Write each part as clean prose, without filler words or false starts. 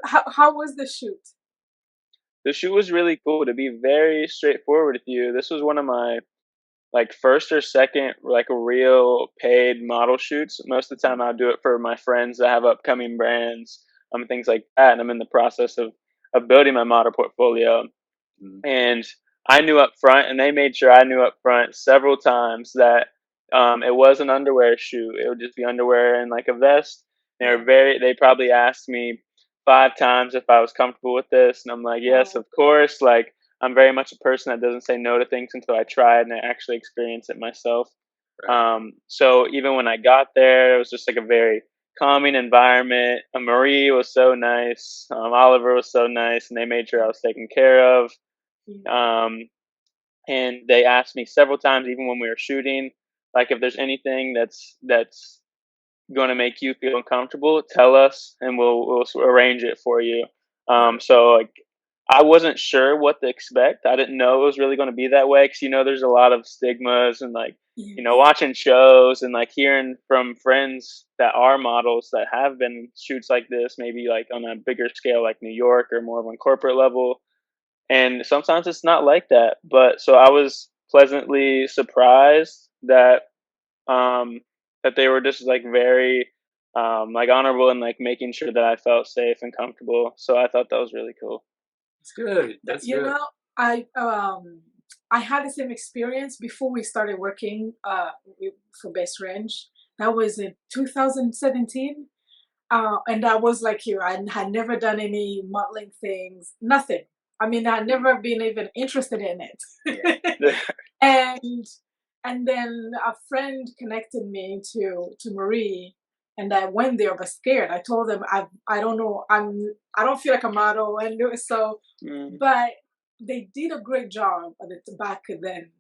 How was the shoot? The shoot was really cool. To be very straightforward with you, this was one of my like first or second like real paid model shoots. Most of the time, I'll do it for my friends that have upcoming brands, things like that. And I'm in the process of building my model portfolio. Mm. And I knew up front, and they made sure I knew up front several times that it was an underwear shoot. It would just be underwear and like a vest. Yeah. They probably asked me 5 times if I was comfortable with this. And I'm like, yes, Oh, of course. Like, I'm very much a person that doesn't say no to things until I try it and I actually experience it myself. Right. So even when I got there, it was just like a very calming environment. Marie was so nice. Oliver was so nice, and they made sure I was taken care of. yeah. Um, and they asked me several times, even when we were shooting, like if there's anything that's going to make you feel uncomfortable, tell us, and we'll arrange it for you. Right. So like I wasn't sure what to expect. I didn't know it was really going to be that way because there's a lot of stigmas and like Yes. watching shows and like hearing from friends that are models that have been in shoots like this, maybe like on a bigger scale like New York or more of a corporate level, and sometimes it's not like that. But so I was pleasantly surprised um that they were just like very like honorable and like making sure that I felt safe and comfortable. So I thought that was really cool. That's good. Th- That's You good. know, I um I had the same experience before we started working for Best Range. That was in 2017. And I was like you. I had never done any modeling things, nothing. I mean, I'd never been even interested in it. Yeah. and and then a friend connected me to Marie, and I went there but scared. I told them I don't know, I don't feel like a model, and so, Mm, but they did a great job at the back then,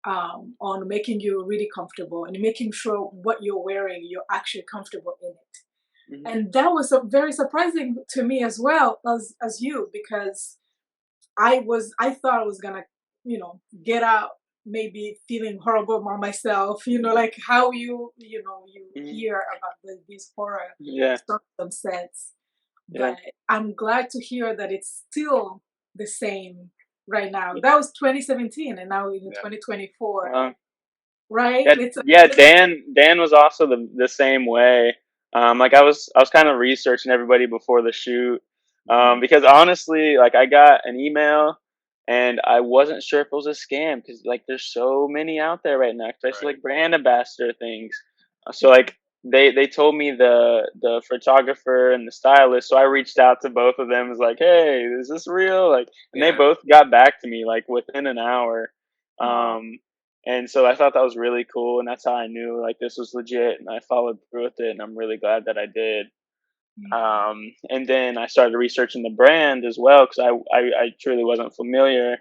on making you really comfortable and making sure what you're wearing you're actually comfortable in it. mhm. And that was very surprising to me as well as you, because I thought I was gonna, get out maybe feeling horrible about myself, like how you Mhm. hear about these horror Yeah, stuff on sets. yeah. But I'm glad to hear that it's still the same right now. That was 2017, and now in Yeah. 2024, Wow. right? Yeah, It's yeah. Dan was also the same way. Like I was kind of researching everybody before the shoot, Mhm. because honestly, like I got an email, and I wasn't sure if it was a scam because like there's so many out there right now, especially Right. like brand ambassador things. So like they told me the photographer and the stylist, so I reached out to both of them. Was like, hey, is this real? Like, and they Yeah. both got back to me like within an hour. oh, Um, and so I thought that was really cool, and that's how I knew like this was legit, and I followed through with it, and I'm really glad that I did. yeah. And then I started researching the brand as well because I truly wasn't familiar.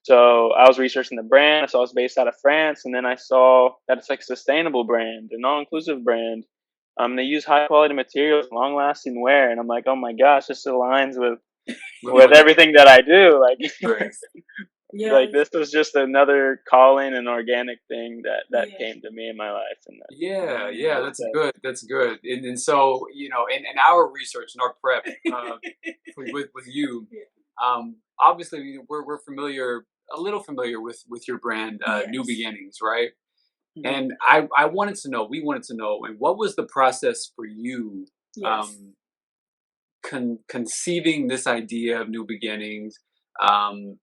So I was researching the brand. I saw it's based out of France, and then I saw that it's like a sustainable brand, a non-inclusive brand. They use high quality materials, long lasting wear, and I'm like, oh my gosh, this aligns With with what you everything that I do. Like, right. Yes. like Yes. this was just another calling and organic thing that Yeah. came to me in my life, and Yeah, yeah, Yeah. that's good. That's good. And so, in our research and our prep with you, Yeah. obviously we're familiar, a little familiar with your brand, New Yes. Beginnings, right? Mhm. And I wanted to know, we wanted to know, and what was the process for you, Yes. um, conceiving this idea of New Beginnings, and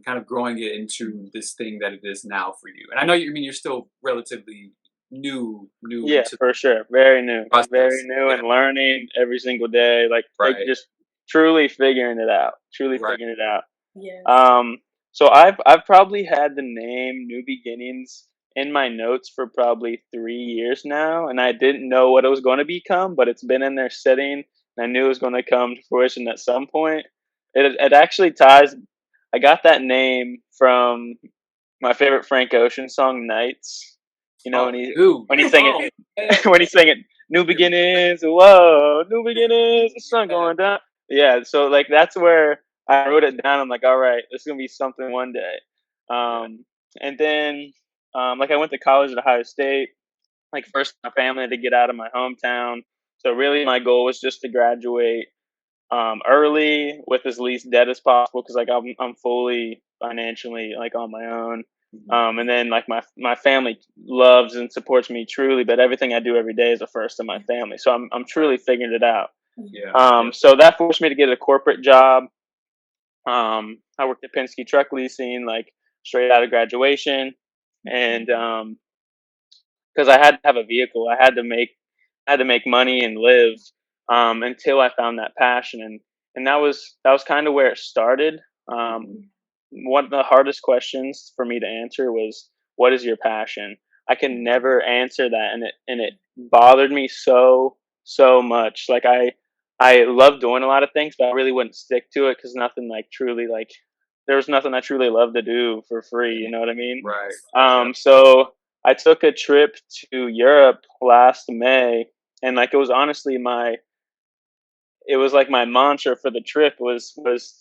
kind of growing it into this thing that it is now for you. And I know you I mean you're still relatively new Yeah, into for sure. Very process. new, Yeah, and learning every single day. Like right, just truly figuring it out. Truly right. figuring it out. Yes. So I've probably had the name New Beginnings in my notes for probably 3 years now, and I didn't know what it was going to become, but it's been in there sitting, and I knew it was going to come to fruition at some point. It actually ties. I got that name from my favorite Frank Ocean song, "Nights." Oh, When dude. he sang Oh, it, man. when he sang it, "New beginnings, whoa, new beginnings, the sun Yeah, going down." Yeah, so like that's where I wrote it down. I'm like, all right, this is gonna be something one day. yeah. And then like I went to college at Ohio State. Like first, my family had to get out of my hometown, so really my goal was just to graduate, early with as least debt as possible, because like I'm fully financially like on my own. And then like my family loves and supports me truly, but everything I do every day is a first in my family. So I'm truly figuring it out. Yeah. So that forced me to get a corporate job. I worked at Penske Truck Leasing, like straight out of graduation, and because I had to have a vehicle, I had to make money and live until I found that passion, and that was kind of where it started. One of the hardest questions for me to answer was, "What is your passion?" I can never answer that, and it bothered me so much. Like I love doing a lot of things, but I really wouldn't stick to it because nothing like truly like there was nothing I truly loved to do for free. You know what I mean? Right. So I took a trip to Europe last May, and like it was like my mantra for the trip was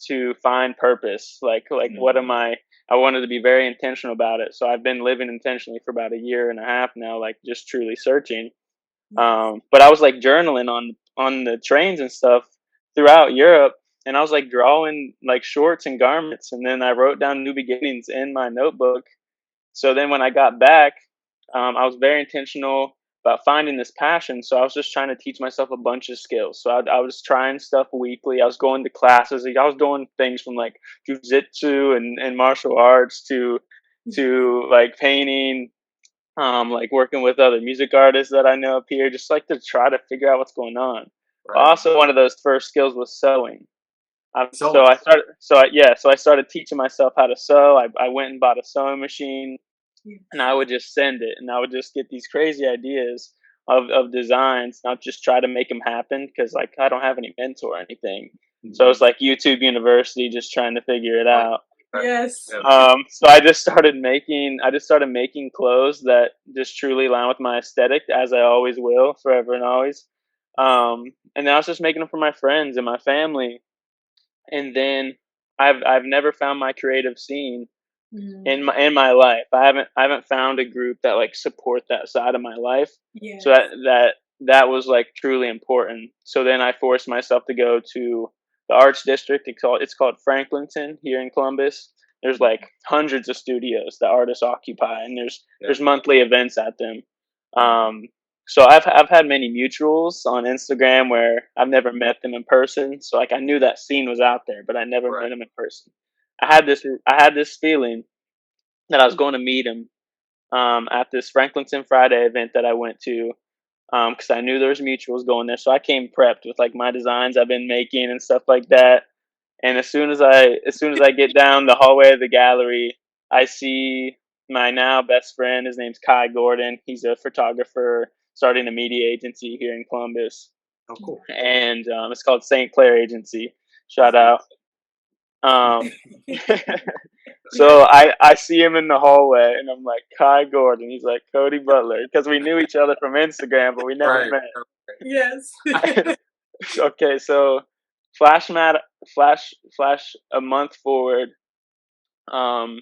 to find purpose. Like what am I wanted to be very intentional about it. So I've been living intentionally for about a year and a half now, like just truly searching. But I was like journaling on the trains and stuff throughout Europe, and I was like drawing like shorts and garments, and then I wrote down new beginnings in my notebook. So then when I got back, I was very intentional about finding this passion. So I was just trying to teach myself a bunch of skills. So I was trying stuff weekly. I was going to classes. I was doing things from like jujitsu and martial arts to like painting, like working with other music artists that I know up here, just like to try to figure out what's going on. Right. Also, one of those first skills was sewing. So So I started teaching myself how to sew. I went and bought a sewing machine, and I would just send it, and I would just get these crazy ideas of designs, not just try to make them happen because like I don't have any mentor or anything. So it's like YouTube University, just trying to figure it out. Yes. So I just started making clothes that just truly align with my aesthetic, as I always will, forever and always. And then I was just making them for my friends and my family, and then I've never found my creative scene in my life. I haven't found a group that like support that side of my life. Yes. So that was like truly important. So then I forced myself to go to the arts district. It's called Franklinton here in Columbus. There's like hundreds of studios that artists occupy, and there's monthly events at them. So I've had many mutuals on Instagram where I've never met them in person. So like I knew that scene was out there, but I never met them in person. I had this feeling that I was going to meet him at this Franklinton Friday event that I went to, because I knew there was mutuals going there. So I came prepped with like my designs I've been making and stuff like that. And as soon as I get down the hallway of the gallery, I see my now best friend. His name's Kai Gordon. He's a photographer starting a media agency here in Columbus, Oh, cool. and it's called St. Clair Agency. Shout out. Um, so I see him in the hallway, and I'm like, Kai Gordon. He's like, Cody Butler, because we knew each other from Instagram, but we never met. Yes. Okay, so flash a month forward. Um,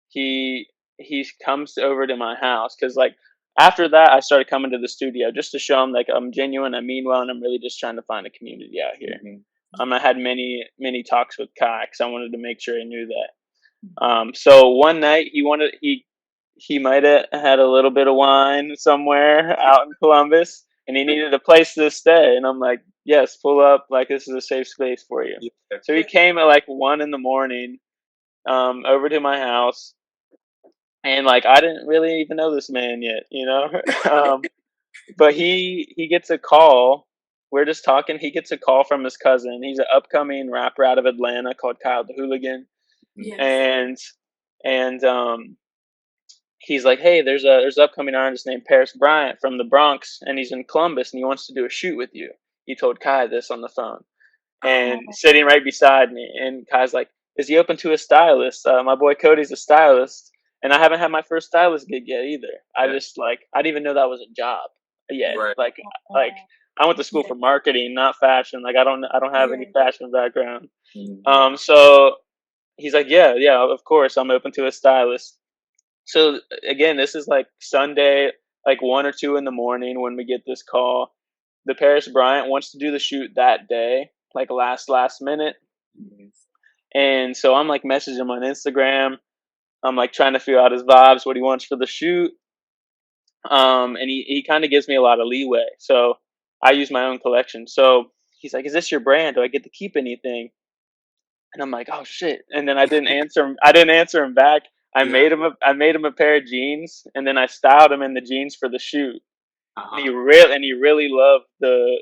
he he comes over to my house because like after that I started coming to the studio just to show him like I'm genuine, I mean well, and I'm really just trying to find a community out here. I had many talks with Kai because I wanted to make sure he knew that. So one night he might have had a little bit of wine somewhere out in Columbus, and he needed a place to stay. And I'm like, yes, pull up. Like this is a safe space for you. So he came at like 1 a.m. Over to my house, and like I didn't really even know this man yet, but he gets a call. We're just talking. He gets a call from his cousin. He's an upcoming rapper out of Atlanta called Kyle the Hooligan, Yes. and he's like, hey, there's an upcoming artist named Paris Bryant from the Bronx, and he's in Columbus, and he wants to do a shoot with you. He told Kai this on the phone, and sitting right beside me. And Kai's like, is he open to a stylist? My boy Cody's a stylist, and I haven't had my first stylist gig yet either. I just like I didn't even know that was a job yet. Like I went to school for marketing, not fashion. Like I don't have any fashion background. So he's like, yeah, of course, I'm open to a stylist. So again, this is like Sunday, like 1 or 2 in the morning when we get this call. The Paris Bryant wants to do the shoot that day. like last minute. Mhm. And so I'm like messaging him on Instagram. I'm like trying to figure out his vibes, what he wants for the shoot. And he kind of gives me a lot of leeway. So I use my own collection. So he's like, "Is this your brand? Do I get to keep anything?" And I'm like, "Oh shit!" And then I didn't answer him. I didn't answer him back. Yeah. I made him a pair of jeans, and then I styled him in the jeans for the shoot. And Uh-huh. he really loved the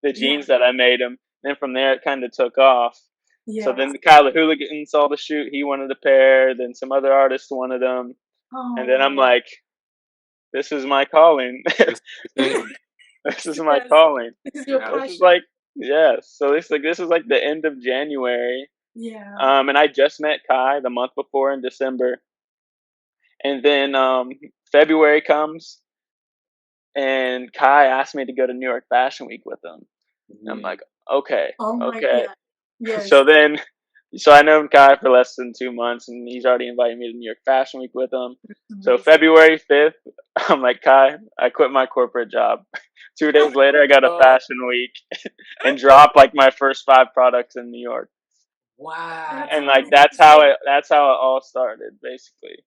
Yeah. jeans that I made him. And from there, it kind of took off. So Yes. then the Kyler Hooligan saw the shoot. He wanted a pair. Then some other artists wanted them. And then I'm Oh. like, "This is my calling. This thing. This is my Yes. calling." This is your Yeah. This is passion. like, yeah. So this is like the end of January. Yeah. And I just met Kai the month before in December. And then February comes, and Kai asked me to go to New York Fashion Week with him. And I'm Mhm. like, okay, Oh my okay. God. Yes. So then, so I known Kai for less than 2 months, and he's already invited me to New York Fashion Week with him. So Amazing. February 5th, I'm like, Kai, I quit my corporate job. 2 days later, I got a Oh, fashion week and dropped like my first 5 products in New York. That's And wow. like amazing. that's how it all started, basically.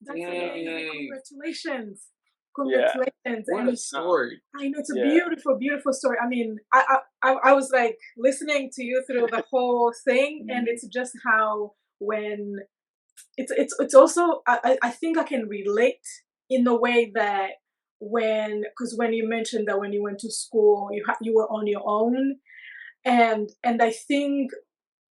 That's amazing. Dang. Congratulations. Yeah. Congratulations. What a And Uh, story. I know it's a yeah. beautiful, beautiful story. I mean, I was like listening to you through the whole thing, and Mhm. it's just how when it's also I think I can relate in the way that because when you mentioned that when you went to school you were on your own, and I think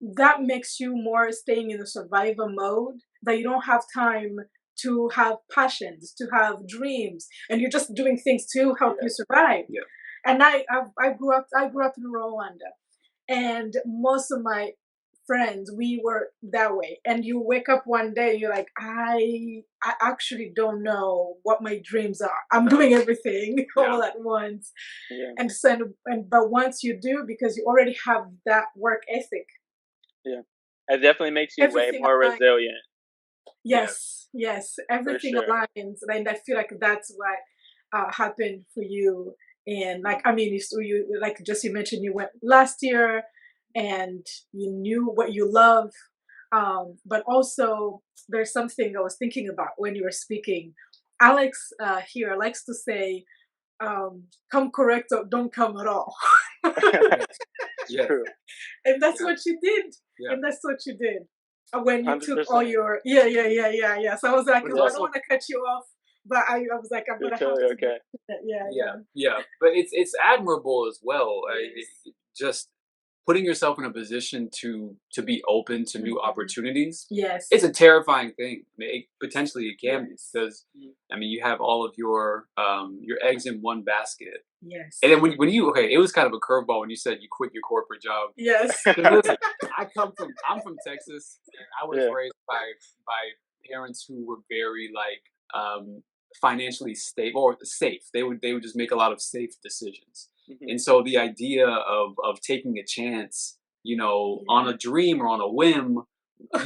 that makes you more staying in the survivor mode, that you don't have time to have passions, to have dreams, and you're just doing things to help Yeah. you survive. Yeah. And I grew up in Rwanda, and most of my friends, we were that way. And you wake up one day, you're like, I actually don't know what my dreams are. I'm doing everything Yeah. all at once. Yeah. And so, and but once you do, because you already have that work ethic, Yeah. It definitely makes you way everything more aligns. resilient, Yes. Yes, for everything sure. aligns, and I feel like that's what happened for you. And like, I mean, you like just you mentioned you went last year, and you knew what you love. But also, there's something I was thinking about when you were speaking. Alex here likes to say, "Come correct or don't come at all," Yes. It's Yes. true. and that's Yeah. what you did. Yeah. And that's what you did when you took all 100%. your yeah. So I was like, But it's oh, I don't also want to cut you off, but I was like, I'm You're gonna have totally to. okay. yeah, yeah. But it's admirable as well. Yes. Just putting yourself in a position to be open to new Mhm. opportunities. Yes. It's a terrifying thing. I mean, potentially it can be Yes. because I mean you have all of your eggs in one basket. Yes. And then when you okay, it was kind of a curveball when you said you quit your corporate job. Yes. 'Cause listen, I'm from Texas, and I was Yeah. raised by parents who were very like financially stable or safe. They would just make a lot of safe decisions, Mhm. and so the idea of taking a chance, on Yeah. a dream or on a whim,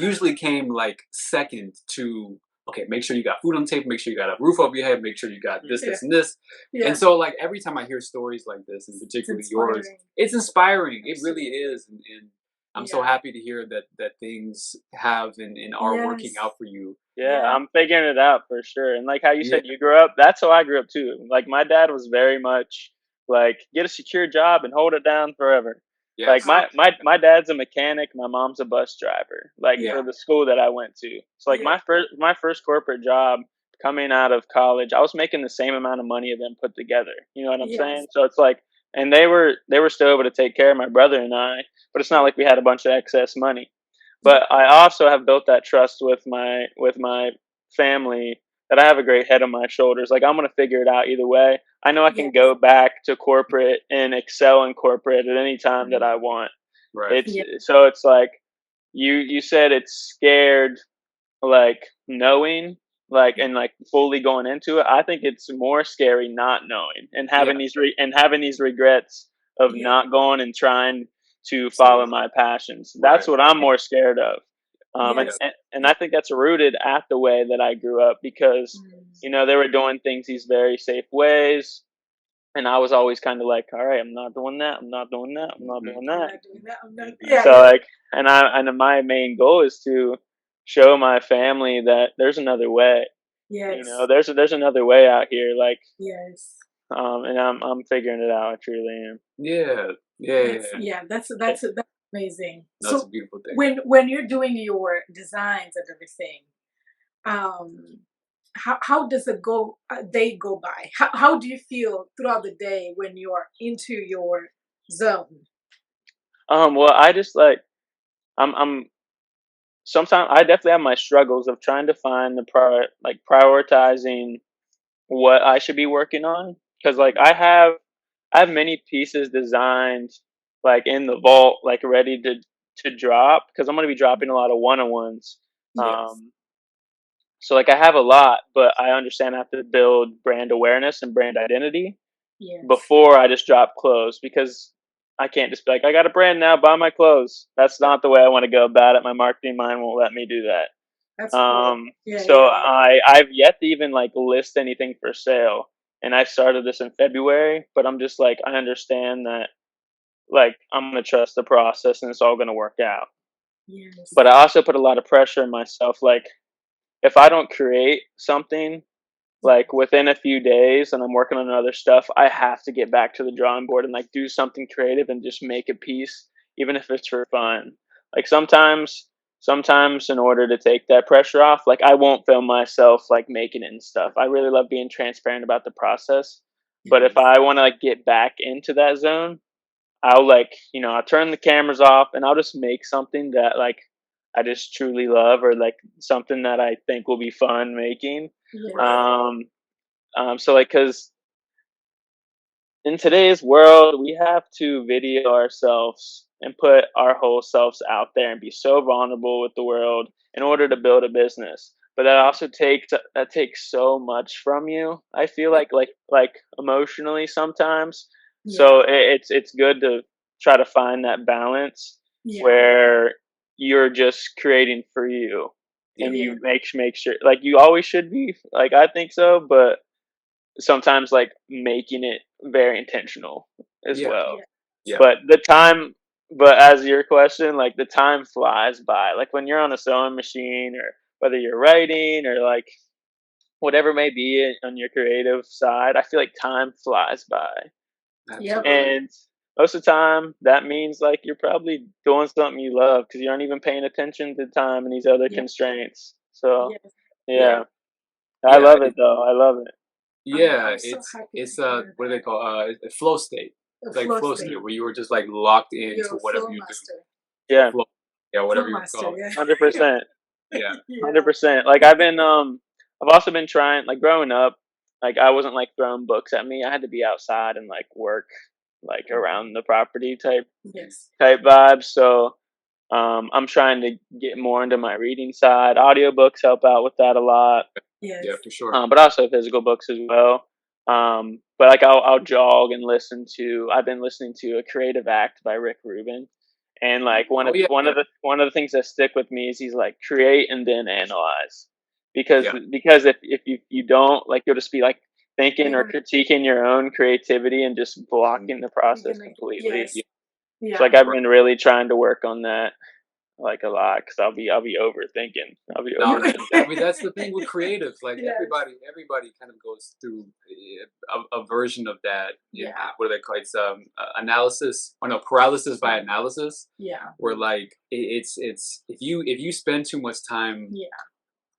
usually came like second to okay, make sure you got food on the table, make sure you got a roof over your head, make sure you got this, Yeah. this, and this. And Yeah. so, like every time I hear stories like this, and It's particularly yours, inspiring. it's inspiring. It really Absolutely. is, and I'm so Yeah. happy to hear that things have and are working Yes. out for you. Yeah, Yeah. I'm figuring it out for sure. And like how you Yeah, said you grew up, that's how I grew up too. Like my dad was very much like get a secure job and hold it down forever. Like yes, my dad's a mechanic, my mom's a bus driver, like Yeah. for the school that I went to. So like Yeah. my first corporate job coming out of college, I was making the same amount of money of them put together. You know what I'm Yes. saying? So it's like and they were still able to take care of my brother and I, but it's not Yeah. like we had a bunch of excess money. Yeah. But I also have built that trust with my family that I have a great head on my shoulders. Like I'm gonna figure it out either way. I know I can Yes. go back to corporate and excel in corporate at any time that Mhm. I want. right. It's Yeah. so it's like you said it's scared like knowing like Yeah, and like fully going into it. I think it's more scary not knowing and yeah, having these regrets of Yeah. not going and trying to follow Absolutely. my passions. That's right. what I'm more scared of. Yeah, Yes. And I think that's rooted at the way that I grew up because Mm. they were doing things these very safe ways. And I was always kind of like, all right, I'm not doing that. I'm not doing that. I'm not Mhm. doing I'm that. not doing that. I'm not. Mhm. Yeah, So yeah. like, and my main goal is to show my family that there's another way. You know, Yes, there's another way out here. Like, yes. and I'm figuring it out. I truly am. Yeah, yeah, yeah, That's yeah. yeah. That's amazing. That's a So beautiful thing. when you're doing your designs and everything, um, how does it go? Day go by? How do you feel throughout the day when you're into your zone? Well, I just like I'm sometimes I definitely have my struggles of trying to find the like prioritizing what I should be working on because like I have many pieces designed like in the vault like ready to drop because I'm gonna be dropping a lot of one-on-ones. Yes, Um, so like I have a lot, but I understand I have to build brand awareness and brand identity yes. before I just drop clothes because I can't just be like, I got a brand now, buy my clothes. That's That, not the way I want to go about it. My marketing mind won't let me do that. that's cool. Yeah, So yeah, yeah. I've yet to even like list anything for sale. And I started this in February, but I'm just like, I understand that like I'm gonna trust the process and it's all gonna work out. Yes. But I also put a lot of pressure on myself. Like if I don't create something Yeah. like within a few days and I'm working on other stuff, I have to get back to the drawing board and like do something creative and just make a piece, even if it's for fun. Like sometimes in order to take that pressure off, like I won't film myself like making it and stuff. I really love being transparent about the process. But if Yes. I want to like get back into that zone, I'll like, I'll turn the cameras off and I'll just make something that like I just truly love or like something that I think will be fun making. Yes. Right. Um, so like, cause in today's world, we have to video ourselves and put our whole selves out there and be so vulnerable with the world in order to build a business. But that takes so much from you. I feel Yeah. like emotionally sometimes. So Yeah. it's good to try to find that balance Yeah. where you're just creating for you and Yeah. Yeah. you make sure like you always should be like I think so, but sometimes like making it very intentional as Yeah. well. Yeah. Yeah. But but as your question, like the time flies by. Like when you're on a sewing machine or whether you're writing or like whatever it may be on your creative side, I feel like time flies by. Yep. Absolutely. And most of the time, that means like you're probably doing something you love because you aren't even paying attention to time and these other Yep. constraints. So, Yes. Yeah. yeah, I Yeah. love it though. I love it. Yeah. I'm so happy to It's hear what do they that. call a flow state. The It's like flow flow state. state where you were just like locked into You're a whatever flow you do. master. Yeah, Flow. Yeah. Flow Whatever you master. call Yeah. 100%. it. Hundred Yeah. percent. Like I've also been trying like growing up, like I wasn't like throwing books at me. I had to be outside and like work like Mhm. around the property Yes. type vibes. So I'm trying to get more into my reading side. Audiobooks help out with that a lot. Yeah. Yes. For sure. But also physical books as well. But like I'll jog and listen to. I've been listening to A Creative Act by Rick Rubin, and like Oh yeah. Yeah. one of the things that stick with me is he's like create and then analyze, Yeah. because if you don't like you'll just be like thinking You're or gonna. critiquing your own creativity and just Mhm. blocking the You're process gonna. completely. Yeah. Yes. So like Yeah. I've Right. been really trying to work on that like a lot because I'll be overthinking. I'll be No, You. overthinking. I mean that's the thing with creatives. Like Yes. everybody kind of goes through a version of that. Yeah. What do they call it? It's analysis. Or no, paralysis by Right. analysis. Yeah. Where like it's if you spend too much time Yeah.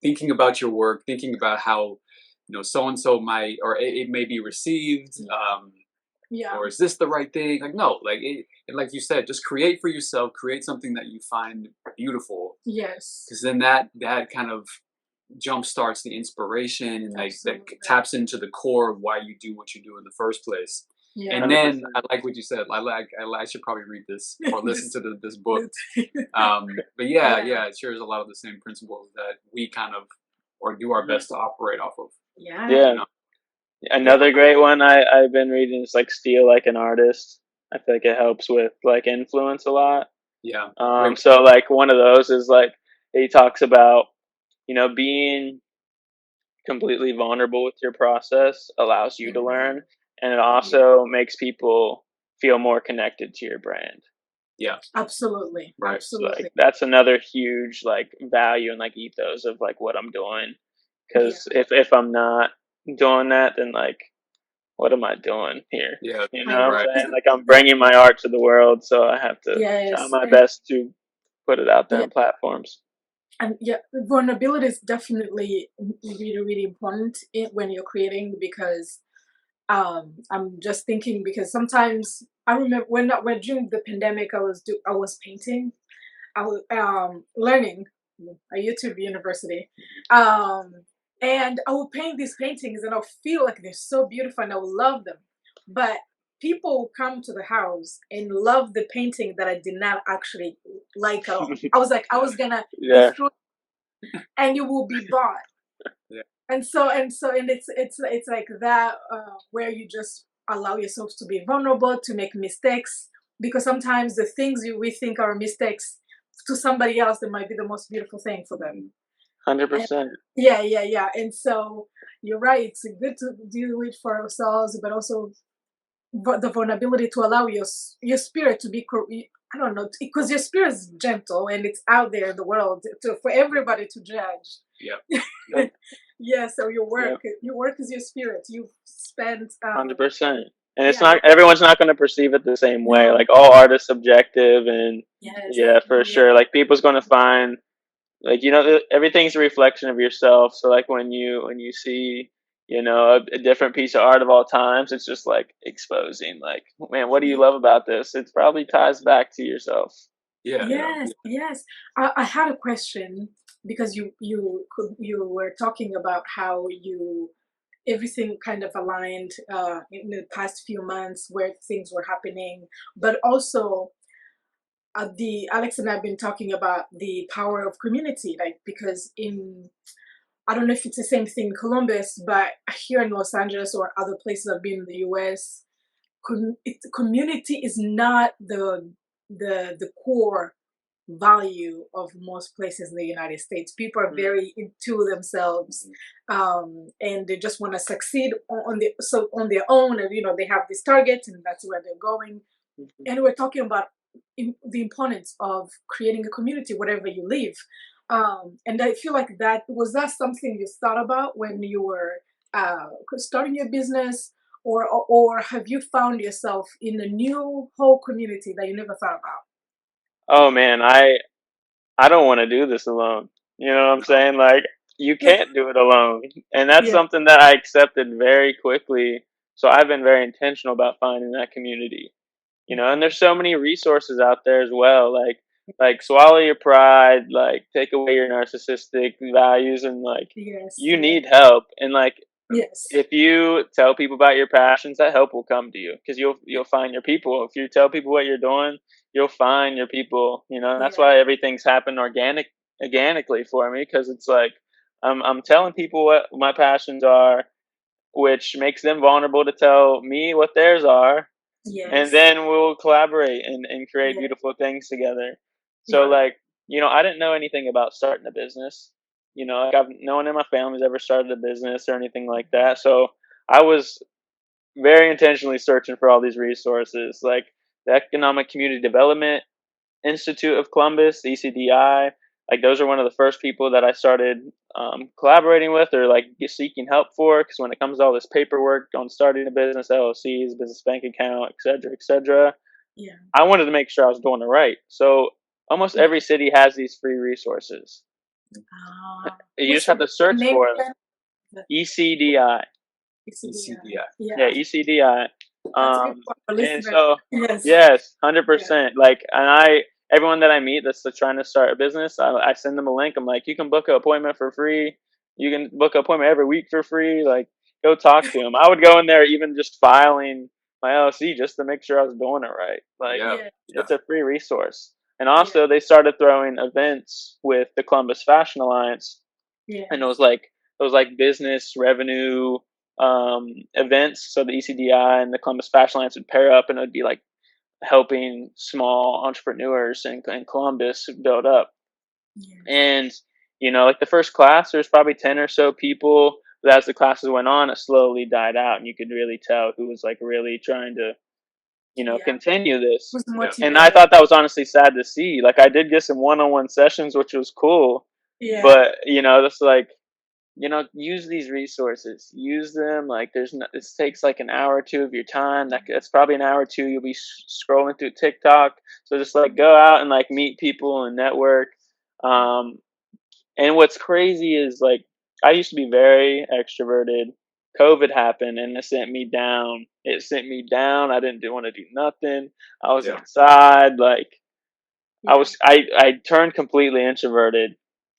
thinking about your work, thinking about how so and so might or it may be received. Yeah. Yeah. Or is this the right thing? Like no, like and like you said, just create for yourself. Create something that you find beautiful, Yes. because then that kind of jump starts the inspiration and like that Absolutely. taps into the core of why you do what you do in the first place. And Yeah. Hundred then percent. I like what you said. I should probably read this or listen This. to this book. this- But yeah, yeah. yeah, it shares a lot of the same principles that we kind of or do our Mhm. best to operate off of. Yeah. Yeah. You know? Yeah. Another great one I've been reading is like Steal Like an Artist. I feel like it helps with like influence a lot. Yeah, great. So like one of those is like he talks about being completely vulnerable with your process allows you to Mhm. learn, and it Yeah. also makes people feel more connected to your brand. Yeah. Absolutely. Right. So like Absolutely. that's another huge like value and like ethos of like what I'm doing. Yeah. Because if I'm not doing that, then like what am I doing here? Yeah. You know I what know. I'm Right. saying? 'Cause Like I'm yeah. bringing my art to the world, so I have to try Yes. my best to put it out there Yeah. on platforms. And yeah, vulnerability is definitely really, really important when you're creating, because I'm just thinking, because sometimes I remember when during the pandemic I was painting. I was learning a YouTube university, um, and I would paint these paintings, and I'll feel like they're so beautiful, and I will love them. But people come to the house and love the painting that I did not actually like at all. I was like, I was gonna Yeah, destroy, and it will be bought. Yeah. And it's like that, where you just allow yourselves to be vulnerable, to make mistakes, because sometimes the things we think are mistakes to somebody else, that might be the most beautiful thing for them. 100%. Yeah, yeah, yeah. And so you're right, it's good to do it for ourselves, but also the vulnerability to allow your spirit to be I don't know, because your spirit is gentle and it's out there in the world for everybody to judge. Yeah. Yep, Yeah, so yep, your work is your spirit. You spend 100%. And it's yeah, you not everyone's not going to perceive it the same way. no, Like all art is subjective, and yes, yeah, for yeah, sure. Like people's going to find like everything's a reflection of yourself. So like when you see a different piece of art of all times, it's just like exposing like, man, what do you yeah. love about this? It probably ties back to yourself. Yeah. Yes, yes. I had a question, because you were talking about how you everything kind of aligned in the past few months where things were happening, but also the Alex and I've been talking about the power of community, like, because in I don't know if it's the same thing in Columbus, but here in Los Angeles or other places I've been in the US, community is not the core value of most places in the United States. People are Mm-hmm. very into themselves, and they just want to succeed on their own, and they have this target, and that's where they're going. And we're talking about the importance of creating a community wherever you live. And I feel like that something you thought about when you were starting your business, or have you found yourself in a new whole community that you never thought about? Oh man, I don't want to do this alone. You know what I'm saying? Like you can't do it alone. And that's Yeah, something that I accepted very quickly. So I've been very intentional about finding that community. And there's so many resources out there as well. Like swallow your pride, like take away your narcissistic values, and like yes, you yes, need help. And like yes, if you tell people about your passions, that help will come to you because you'll find your people. If you tell people what you're doing, you'll find your people. And that's yeah, why everything's happened organically for me, because it's like I'm telling people what my passions are, which makes them vulnerable to tell me what theirs are, and yes, then we'll collaborate and create yeah, beautiful things together. So yeah, like, I didn't know anything about starting a business. Like no one in my family's ever started a business or anything like that. So I was very intentionally searching for all these resources, like the Economic Community Development Institute of Columbus, ECDI. Like those are one of the first people that I started collaborating with, or like seeking help for, because when it comes to all this paperwork on starting a business, LLCs, business bank account, etc., yeah, I wanted to make sure I was doing it right. So almost yeah. every city has these free resources. You just What's have to the search name for them. again? The ECDI. ECDI. ECDI. Yeah, Yeah, ECDI. that's good Um, for our and listeners. so, Yes, yes, yeah, 100%. Like, and everyone that I meet that's trying to start a business, I send them a link. I'm like, you can book an appointment for free. You can book an appointment every week for free. Like, go talk to them. I would go in there even just filing my LLC just to make sure I was doing it right. Like, Yeah. yeah, Yeah. it's a free resource. And yeah, also, they started throwing events with the Columbus Fashion Alliance, and yes, it was like business revenue events. So the ECDI and the Columbus Fashion Alliance would pair up, and it would be like helping small entrepreneurs in Columbus build up. yes, And like the first class, there's probably 10 or so people, But as the classes went on, it slowly died out, and you could really tell who was like really trying to, Yeah. continue this. Who's And I motivated? thought that was honestly sad to see. Like I did get some one-on-one sessions, which was cool, Yeah. but that's like, use these resources, use them. Like there's no, it takes like an hour or two of your time. That's probably an hour or two. You'll be scrolling through TikTok. So just like go out and like meet people and network. Um, and what's crazy is like I used to be very extroverted. COVID happened and it sent me down. It sent me down. I didn't want to do nothing. I was inside. Like Yeah. I turned completely introverted.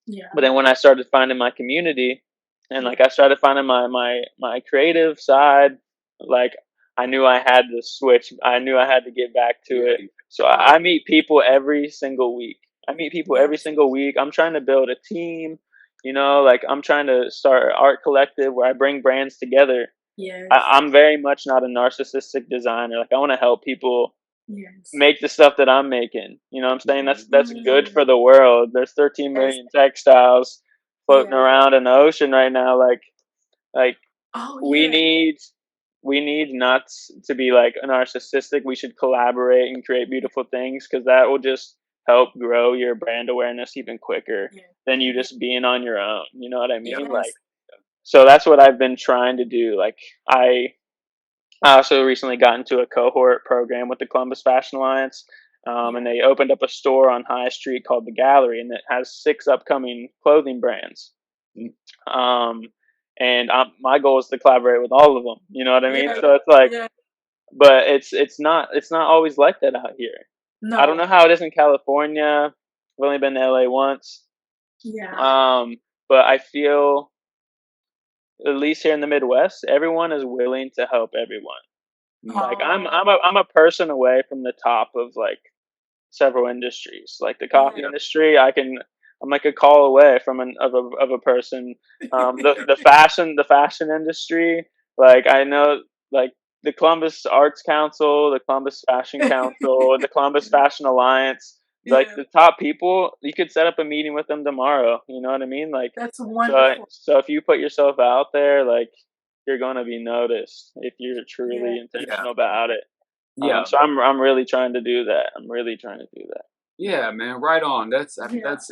Yeah. But then when I started finding my community and like I started finding my creative side, like I knew I had to switch. I knew I had to get back to it. So I meet people every single week. I meet people every Yes. single week. I'm trying to build a team, like I'm trying to start an art collective where I bring brands together. Yes. I'm very much not a narcissistic designer. Like I want to help people Yes. make the stuff that I'm making. You know what I'm saying? That's good for Mm. the world. There's 13 Yes. million textiles floating Yes. around in the ocean right now. Like Oh we yeah. need not to be like narcissistic. We should collaborate and create beautiful things because that will just help grow your brand awareness even quicker Yeah. than you just being on your own. You know what I mean? Yes. Like so that's what I've been trying to do. Like I also recently got into a cohort program with the Columbus Fashion Alliance, and they opened up a store on High Street called the Gallery, and it has 6 upcoming clothing brands. Um, and my goal is to collaborate with all of them. You know what I mean? Yes. So it's like, Yeah. but it's not always like that out here. I don't No. know how it is in California. I've only been to LA once, Yeah. but I feel at least here in the Midwest, everyone is willing to help everyone. Like I'm a person away from the top of like several industries. Like the coffee Yeah. industry, I'm like a call away from a person. The fashion industry, like I know like the Columbus Arts Council, the Columbus Fashion Council, the Columbus Fashion Alliance. Like Yeah. the top people, you could set up a meeting with them tomorrow. You know what I mean? Like That's so wonderful. so if you put yourself out there, like you're gonna be noticed if you're Yeah. truly intentional about it. Yeah. So I'm really trying to do that. I'm really trying to do that. Yeah, man, right on. Yeah. I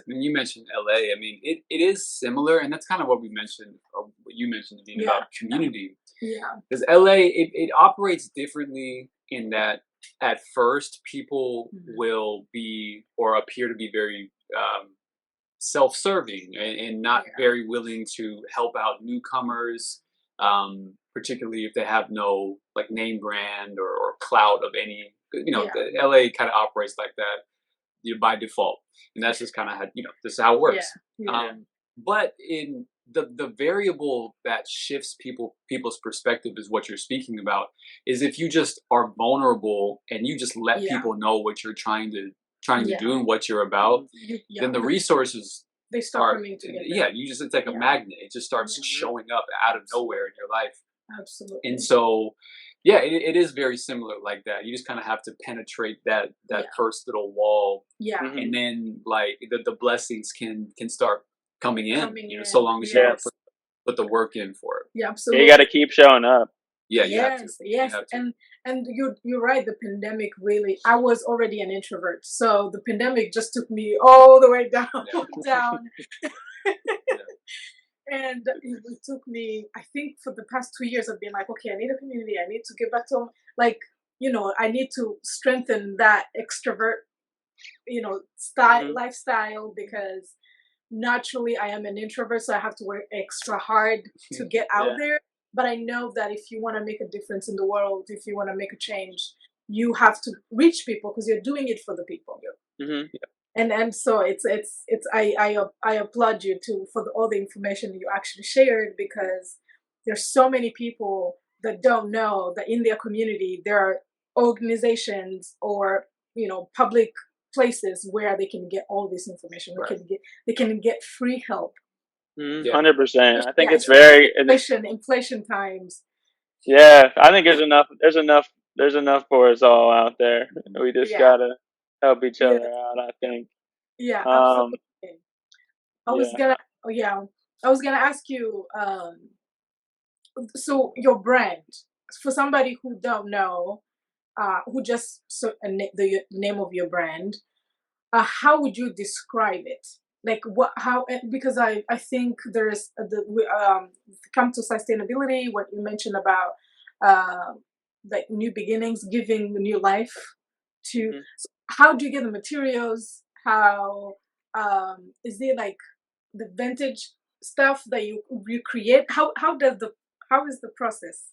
mean, you mentioned LA. I mean, it is similar, and that's kind of what we mentioned, or what you mentioned, I mean, Yeah. about community. Yeah. Because LA, it operates differently in that at first people will be or appear to be very self-serving and not very willing to help out newcomers, particularly if they have no like name brand or clout of any. Yeah. The LA kind of operates like that, by default, and that's just kind of how this is how it works. Yeah. But in the variable that shifts people's perspective is what you're speaking about. Is if you just are vulnerable and you just let Yeah. people know what you're trying to Yeah. do and what you're about, Yeah. then the resources They start are coming together. yeah. You just it's like a magnet. It just starts showing up out of nowhere in your life. Absolutely. And so, yeah, it is very similar like that. You just kind of have to penetrate that first little wall, Yeah. and then like the blessings can start coming in. So in. long as you put the work in for it. Yeah, Yeah, absolutely. you got to keep showing up. Yeah, you have to. Yes, You yes, have to. and you're right. The pandemic really. I was already an introvert, so the pandemic just took me all the way down, down. And it took me. I think for the past 2 years, I've been like, okay, I need a community. I need to get back to like, I need to strengthen that extrovert, style lifestyle because naturally I am an introvert, so I have to work extra hard to get out there. But I know that if you want to make a difference in the world, if you want to make a change, you have to reach people because you're doing it for the people. And so I applaud you too for all the information you actually shared because there's so many people that don't know that in their community there are organizations or public places where they can get all this information. They can get free help. 100%. I think it's especially very inflation times. yeah. I think there's enough. There's enough for us all out there. We just gotta help each Yeah. other out. I think. Yeah, Um. absolutely. I was Yeah. gonna, oh yeah, I was gonna ask you. So your brand, for somebody who don't know, who just the name of your brand, how would you describe it? Like what? How? Because I think there's come to sustainability. What you mentioned about uh, like new beginnings, giving new life to. Mhm. So how do you get the materials? How is it like the vintage stuff that you create? How is the process?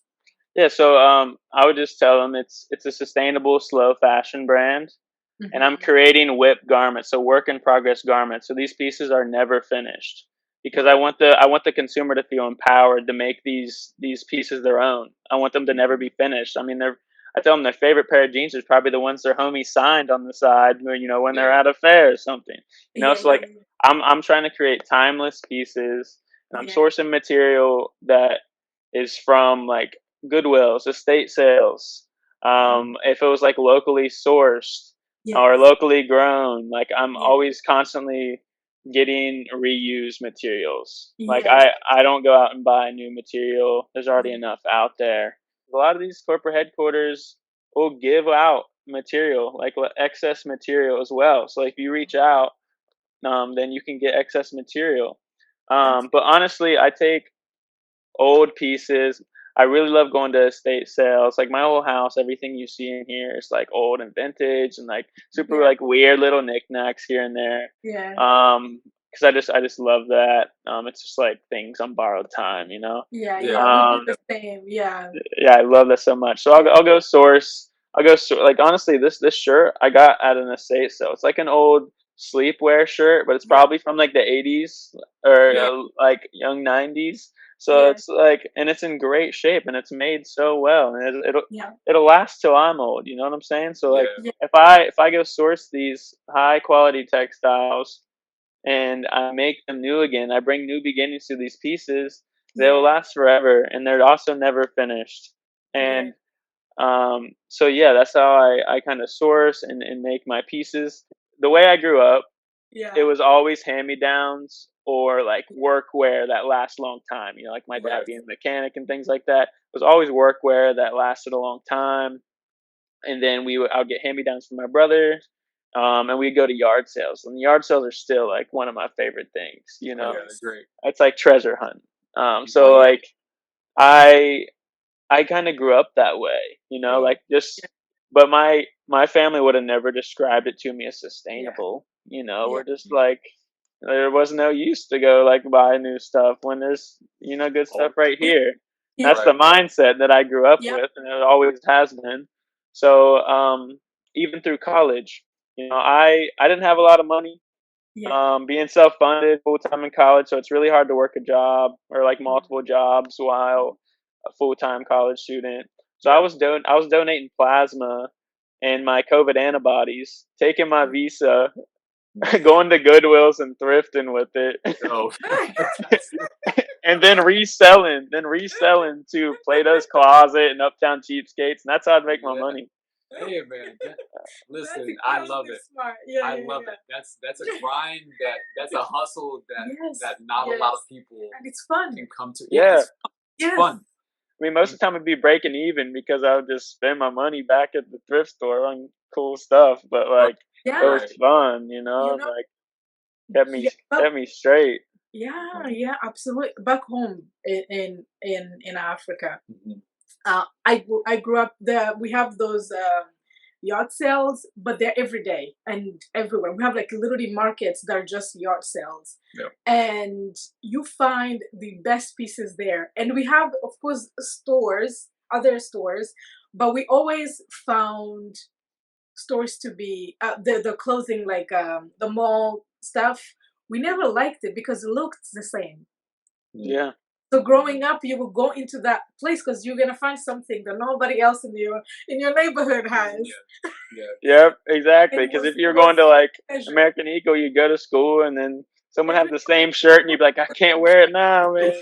Yeah, so I would just tell them it's a sustainable, slow fashion brand, and I'm Mm-hmm. creating whip garments, so work in progress garments. So these pieces are never finished because Right. I want the consumer to feel empowered to make these pieces their own. I want them to never be finished. I mean, I tell them their favorite pair of jeans is probably the ones their homie signed on the side, when they're Yeah. at a fair or something. Yeah, So yeah, like I'm trying to create timeless pieces, and I'm yeah, sourcing material that is from like Goodwills, estate sales. Mhm. If it was like locally sourced or yes, locally grown, like I'm yeah, always constantly getting reused materials. Like yes, I don't go out and buy new material. There's already yeah, enough out there. A lot of these corporate headquarters will give out material, like excess material as well. So if you reach out, then you can get excess material. that's But honestly, I take old pieces. I really love going to estate sales. Like my whole house, everything you see in here is like old and vintage and like super yeah, like weird little knickknacks here and there. yeah, Because I just love that. It's just like things on borrowed time, you know. yeah, Yeah. yeah. We do Um, the same. Yeah, yeah, I love that so much. So yeah, I'll go source. Like honestly, this shirt I got at an estate sale. It's like an old sleepwear shirt, but it's yeah, probably from like the 80s or yeah, like young 90s. So yeah, it's like, and it's in great shape, and it's made so well, and yeah, it'll last till I'm old. You know what I'm saying? So like, Yeah. yeah, if I go source these high quality textiles and I make them new again. I bring new beginnings to these pieces. They will yeah, last forever, and they're also never finished. yeah, And so yeah, that's how I kind of source and make my pieces. The way I grew up, it yeah. was always hand me downs or like workwear that lasts a long time. Like my dad Right. being a mechanic and things like that. It was always workwear that lasted a long time, and then I'll get hand me downs from my brother, and we'd go to yard sales, and yard sales are still like one of my favorite things. Oh yeah, they're Yes. great. It's like treasure hunt. Oh So yeah. like I I kind of grew up that way, Yeah. like just. But my family would have never described it to me as Yeah. sustainable. Yeah. We're just like there was no use to go like buy new stuff when there's good stuff Oh, right here. Yeah. That's right. the mindset that I grew up Yeah. with, and it always has been. So even through college, I didn't have a lot of money. Yeah. Being self funded full time in college, so it's really hard to work a job or like multiple Mhm. jobs while a full time college student. So Yeah. I was donating plasma and my COVID antibodies, taking my visa, Yeah. going to Goodwills and thrifting with it, Oh, that's and then reselling to Plato's Closet and Uptown Cheapskates, and that's how I'd make my yeah. money. Hey man, That's listen, I love incredibly it. smart. Yeah. I Yeah. love Yeah. it. That's a grind that's a hustle Yes. that not a lot of Yes. people And it's fun. can come to. Yeah, Yeah. it's Yes. fun. I mean, most And of the time it'd be breaking even because I would just spend my money back at the thrift store on cool stuff. But right, like, it Yeah. was right. fun, You and know. like kept me Yeah. But kept me straight. yeah. Yeah. Absolutely. Back home in Africa. Mhm. I grew up there. We have those yard sales, but they're every day and everywhere. We have like literally markets that are just yard sales, Yep. and you find the best pieces there. And we have, of course, other stores, but we always found stores to be the clothing like the mall stuff. We never liked it because it looked the same. Mm. Yeah. So growing up, you will go into that place because you're gonna find something that nobody else in your neighborhood has, Yeah, yeah. Yep. and Exactly. Because if it you're going was to like pleasure. American Eagle, you go to school and then someone have Every the same shirt and you'd be like, I can't wear it now, man.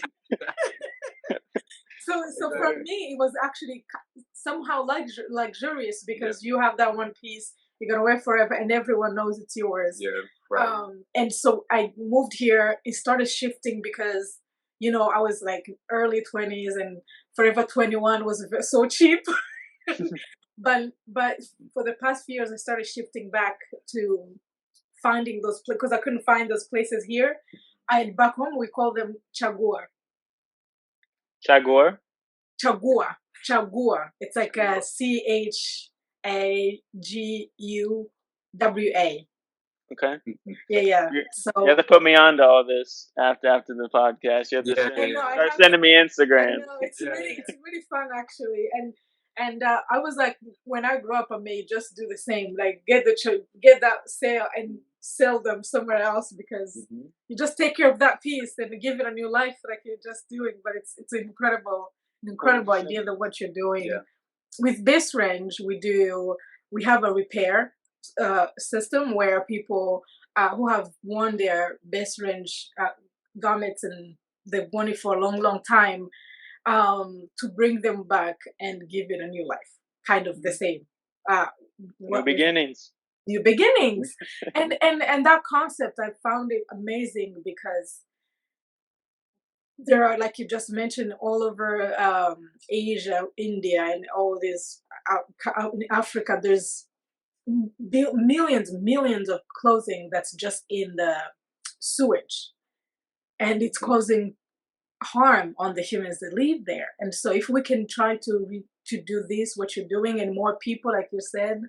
so for Exactly. me, it was actually somehow luxurious Yeah, because you have that one piece you're gonna wear forever, and everyone knows it's yours. yeah, right. And so I moved here. It started shifting because you know, I was like early 20s and Forever 21 was so cheap. But for the past few years, I started shifting back to finding those places because I couldn't find those places here. And back home, we call them chagua. Chagor. Chagua. Chagua. It's like a Chaguwa. Okay. Yeah. You So have to put me on to all this after the podcast. You have to Yeah, I know I start have. sending me I Instagram. know yeah, it's really fun actually, and I was like, when I grew up, I may just do the same, like get that sale and sell them somewhere else because Mhm. you just take care of that piece and give it a new life like you're just doing. But it's an incredible 100%. idea that what you're doing Yeah. with this range. We have a repair system where people who have worn their base range garments and they've worn it for a long time, to bring them back and give it a new life, kind of the same. Uh, New what was beginnings. new beginnings, and that concept I found it amazing because there are, like you just mentioned, all over Asia, India, and all this out in Africa. There's millions of clothing that's just in the sewage, and it's causing harm on the humans that live there. And so if we can try to do this what you're doing, and more people, like you said,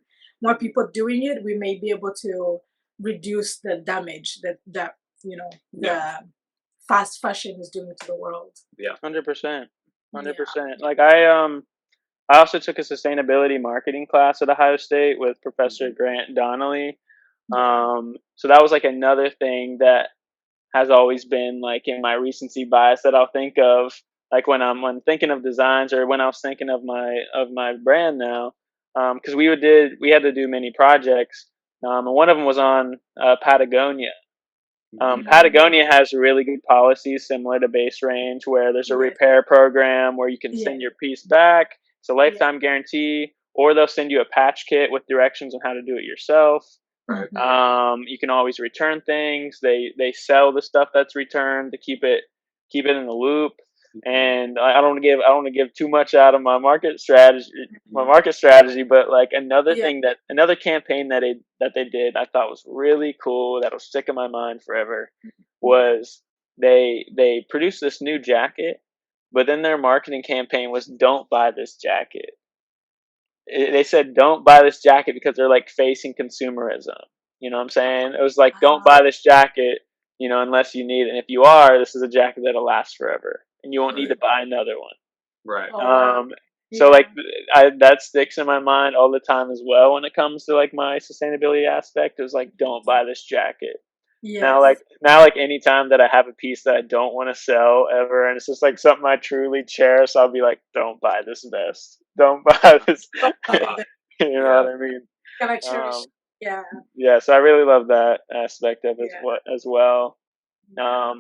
more people doing it, we may be able to reduce the damage that you know the fast fashion is doing to the world. Yeah. 100%. Yeah. 100%. Like I also took a sustainability marketing class at Ohio State with Professor Grant Donnelly. Yeah. So that was like another thing that has always been like in my recency bias that I'll think of, like when thinking of designs or when I was thinking of my brand now, because we had to do many projects, and one of them was on Patagonia. Patagonia has really good policies similar to Base Range, where there's a Yes. repair program where you can Yes. send your piece back. It's a Yes. lifetime guarantee, or they'll send you a patch kit with directions on how to do it yourself. Right. You can always return things. They sell the stuff that's returned to keep it in the loop. And I don't want to give too much out of my market strategy, but like Yeah. another campaign that they did I thought was really cool that'll stick in my mind forever was they produced this new jacket, but then their marketing campaign was don't buy this jacket. They said don't buy this jacket because they're like facing consumerism. You know what I'm saying? It was like don't Ah, buy this jacket, unless you need it. And if you are, this is a jacket that'll last forever, and you won't need to Right. buy another one. Right. oh wow. So Yeah. like that sticks in my mind all the time as well when it comes to like my sustainability aspect. Is like don't buy this jacket. Yes. Now like anytime that I have a piece that I don't want to sell ever, and it's just like something I truly cherish, I'll be like, don't buy this vest. Don't buy this. Don't buy Uh, that. You know yeah. what I mean? Can I cherish? Um, Yeah. yeah, so I really love that aspect of it Yeah. as well. Yeah.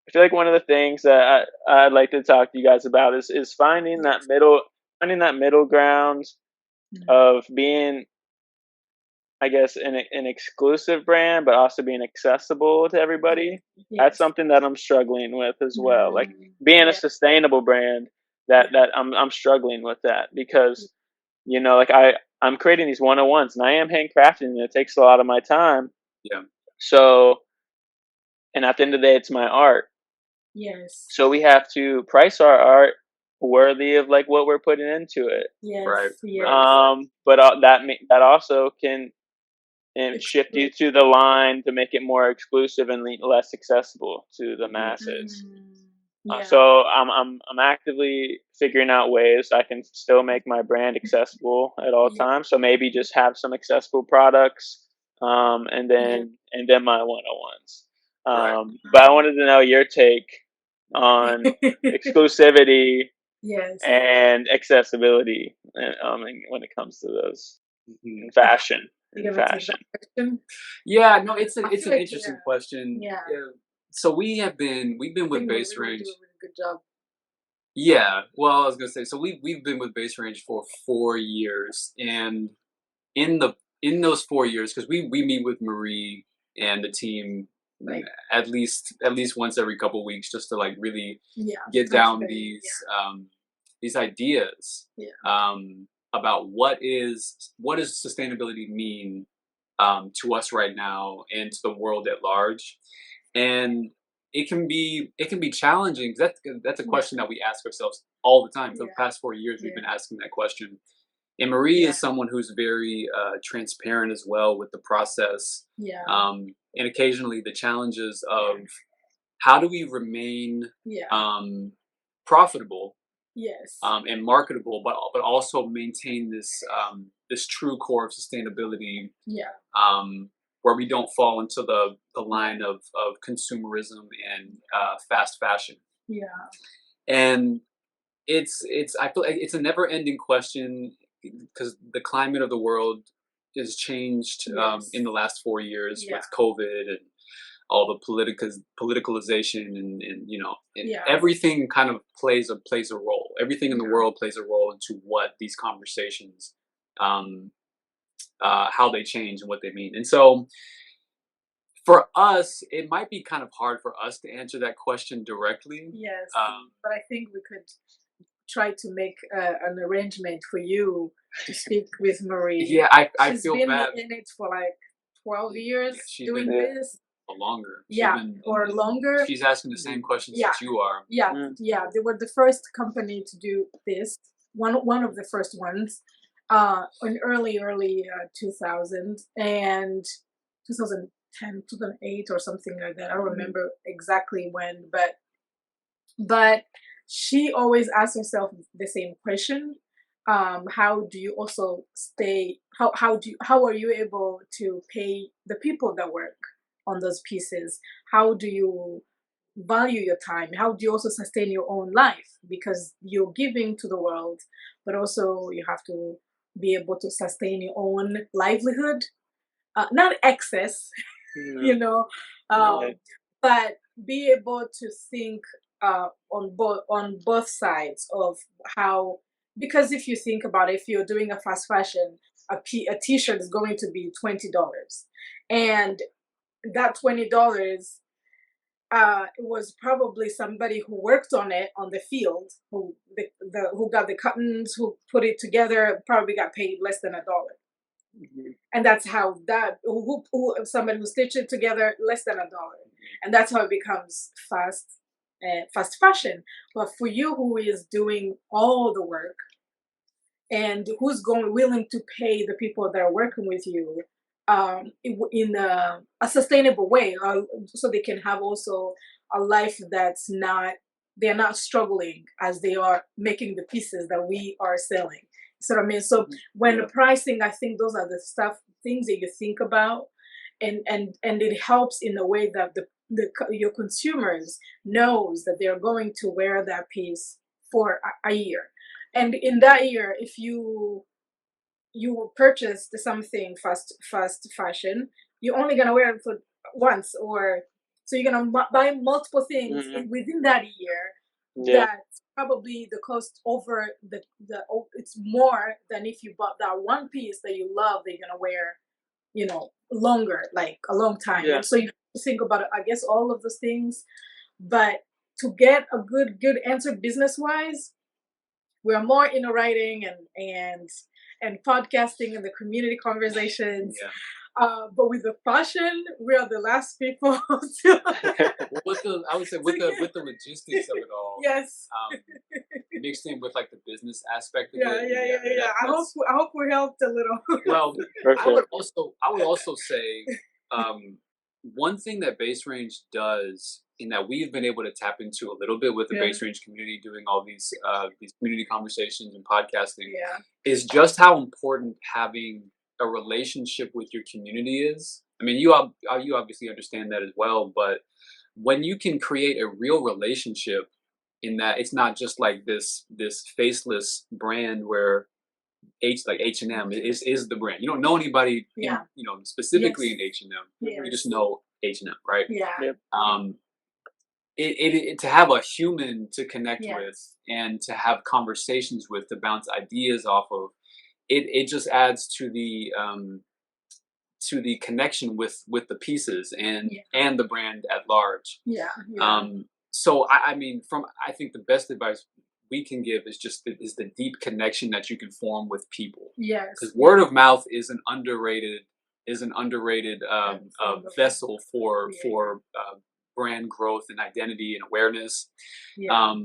I feel like one of the things that I'd like to talk to you guys about is Yes. finding that middle ground Mhm. of being, I guess, an exclusive brand, but also being accessible to Yes. everybody. That's Yes. something that I'm struggling with as well. Like being a Yeah. sustainable brand, Yeah. I'm struggling with that because like I'm creating these 101s and I am handcrafting and it takes a lot of my time. Yeah. So, and at the end of the day, it's my art. Yes. So we have to price our art worthy of like what we're putting into it. Right. Yes. Right. Yes. But that also can shift you Exclusive. to the line to make it more exclusive and less accessible to the Mhm. masses. Yeah. So I'm actively figuring out ways I can still make my brand accessible at all Yeah. times. So maybe just have some accessible products, Yeah. and then my 101s. Right. But I wanted to know your take on exclusivity Yes. and accessibility, when it comes to those Mhm. in fashion. You're In gonna take that fashion. question. Yeah. No, it's I it's feel an like interesting question. yeah. So we've been I with think Base Marie do Range. a really good job. Yeah. Well, I was gonna say, so we've been with Base Range for 4 years, and in those 4 years, because we meet with Marie and the team like at least once every couple weeks, just to like really get touch down base, these ideas about what does sustainability mean to us right now and to the world at large. And it can be challenging, 'cause that's a question that we ask ourselves all the time. For the past 4 years, we've been asking that question. And Marie is someone who's very transparent as well with the process, and occasionally the challenges of how do we remain profitable and marketable, but also maintain this true core of sustainability, where we don't fall into the line of consumerism and fast fashion. And it's I feel like it's a never ending question, because the climate of the world has changed in the last 4 years with COVID and all the politicalization and everything kind of plays a role. Everything in the world plays a role into what these conversations, how they change and what they mean. And so for us, it might be kind of hard for us to answer that question directly. But I think we could try to make an arrangement for you to speak with Marie. I feel bad. She's been in it for like 12 years doing this. Or longer. Or longer. She's asking the same questions that you are. They were the first company to do this. One of the first ones in early 2000 and 2010, 2008 or something like that. I don't remember exactly when, but she always asks herself the same question. How do you also stay, how are you able to pay the people that work on those pieces? How do you value your time? How do you also sustain your own life? Because you're giving to the world, but also you have to be able to sustain your own livelihood, not excess, but be able to think on both sides of how, because if you think about it, if you're doing a fast fashion, a t-shirt is going to be $20, and that $20 it was probably somebody who worked on it on the field, who got the cottons, who put it together, probably got paid less than $1. And that's how somebody who stitched it together, less than $1, and that's how it becomes fast fashion. But for you, who is doing all the work and who's willing to pay the people that are working with you in a sustainable way, so they can have also a life they're not struggling as they are making the pieces that we are selling. So I mean, so when the pricing, I think those are the things that you think about, and it helps in a way that your consumers knows that they're going to wear that piece for a year, and in that year, if you purchased something fast fashion, you're only gonna wear it for once, or so you're gonna buy multiple things within that year. That's probably the cost over it's more than if you bought that one piece that you love that you're gonna wear, longer, like a long time. And so you have to think about, I guess, all of those things. But to get a good answer business wise, we're more in writing and podcasting and the community conversations. But with the fashion, we are the last people to I would say with the logistics of it all. Mixed in with like the business aspect of it. I hope we helped a little. Well, I would also say one thing that Base Range does, in that we've been able to tap into a little bit with the Base Range community, doing all these community conversations and podcasting, is just how important having a relationship with your community is. I mean, you obviously understand that as well, but when you can create a real relationship, in that it's not just like this faceless brand where H&M is the brand. You don't know anybody, specifically in H&M. You just know H&M, right? To have a human to connect with and to have conversations with, to bounce ideas off of, it just adds to the to the connection with the pieces and Yeah. and the brand at large. Yeah. Yeah. So I mean, I think the best advice we can give is just the deep connection that you can form with people. Yes. Because word of mouth is an underrated vessel for brand growth and identity and awareness. Yeah.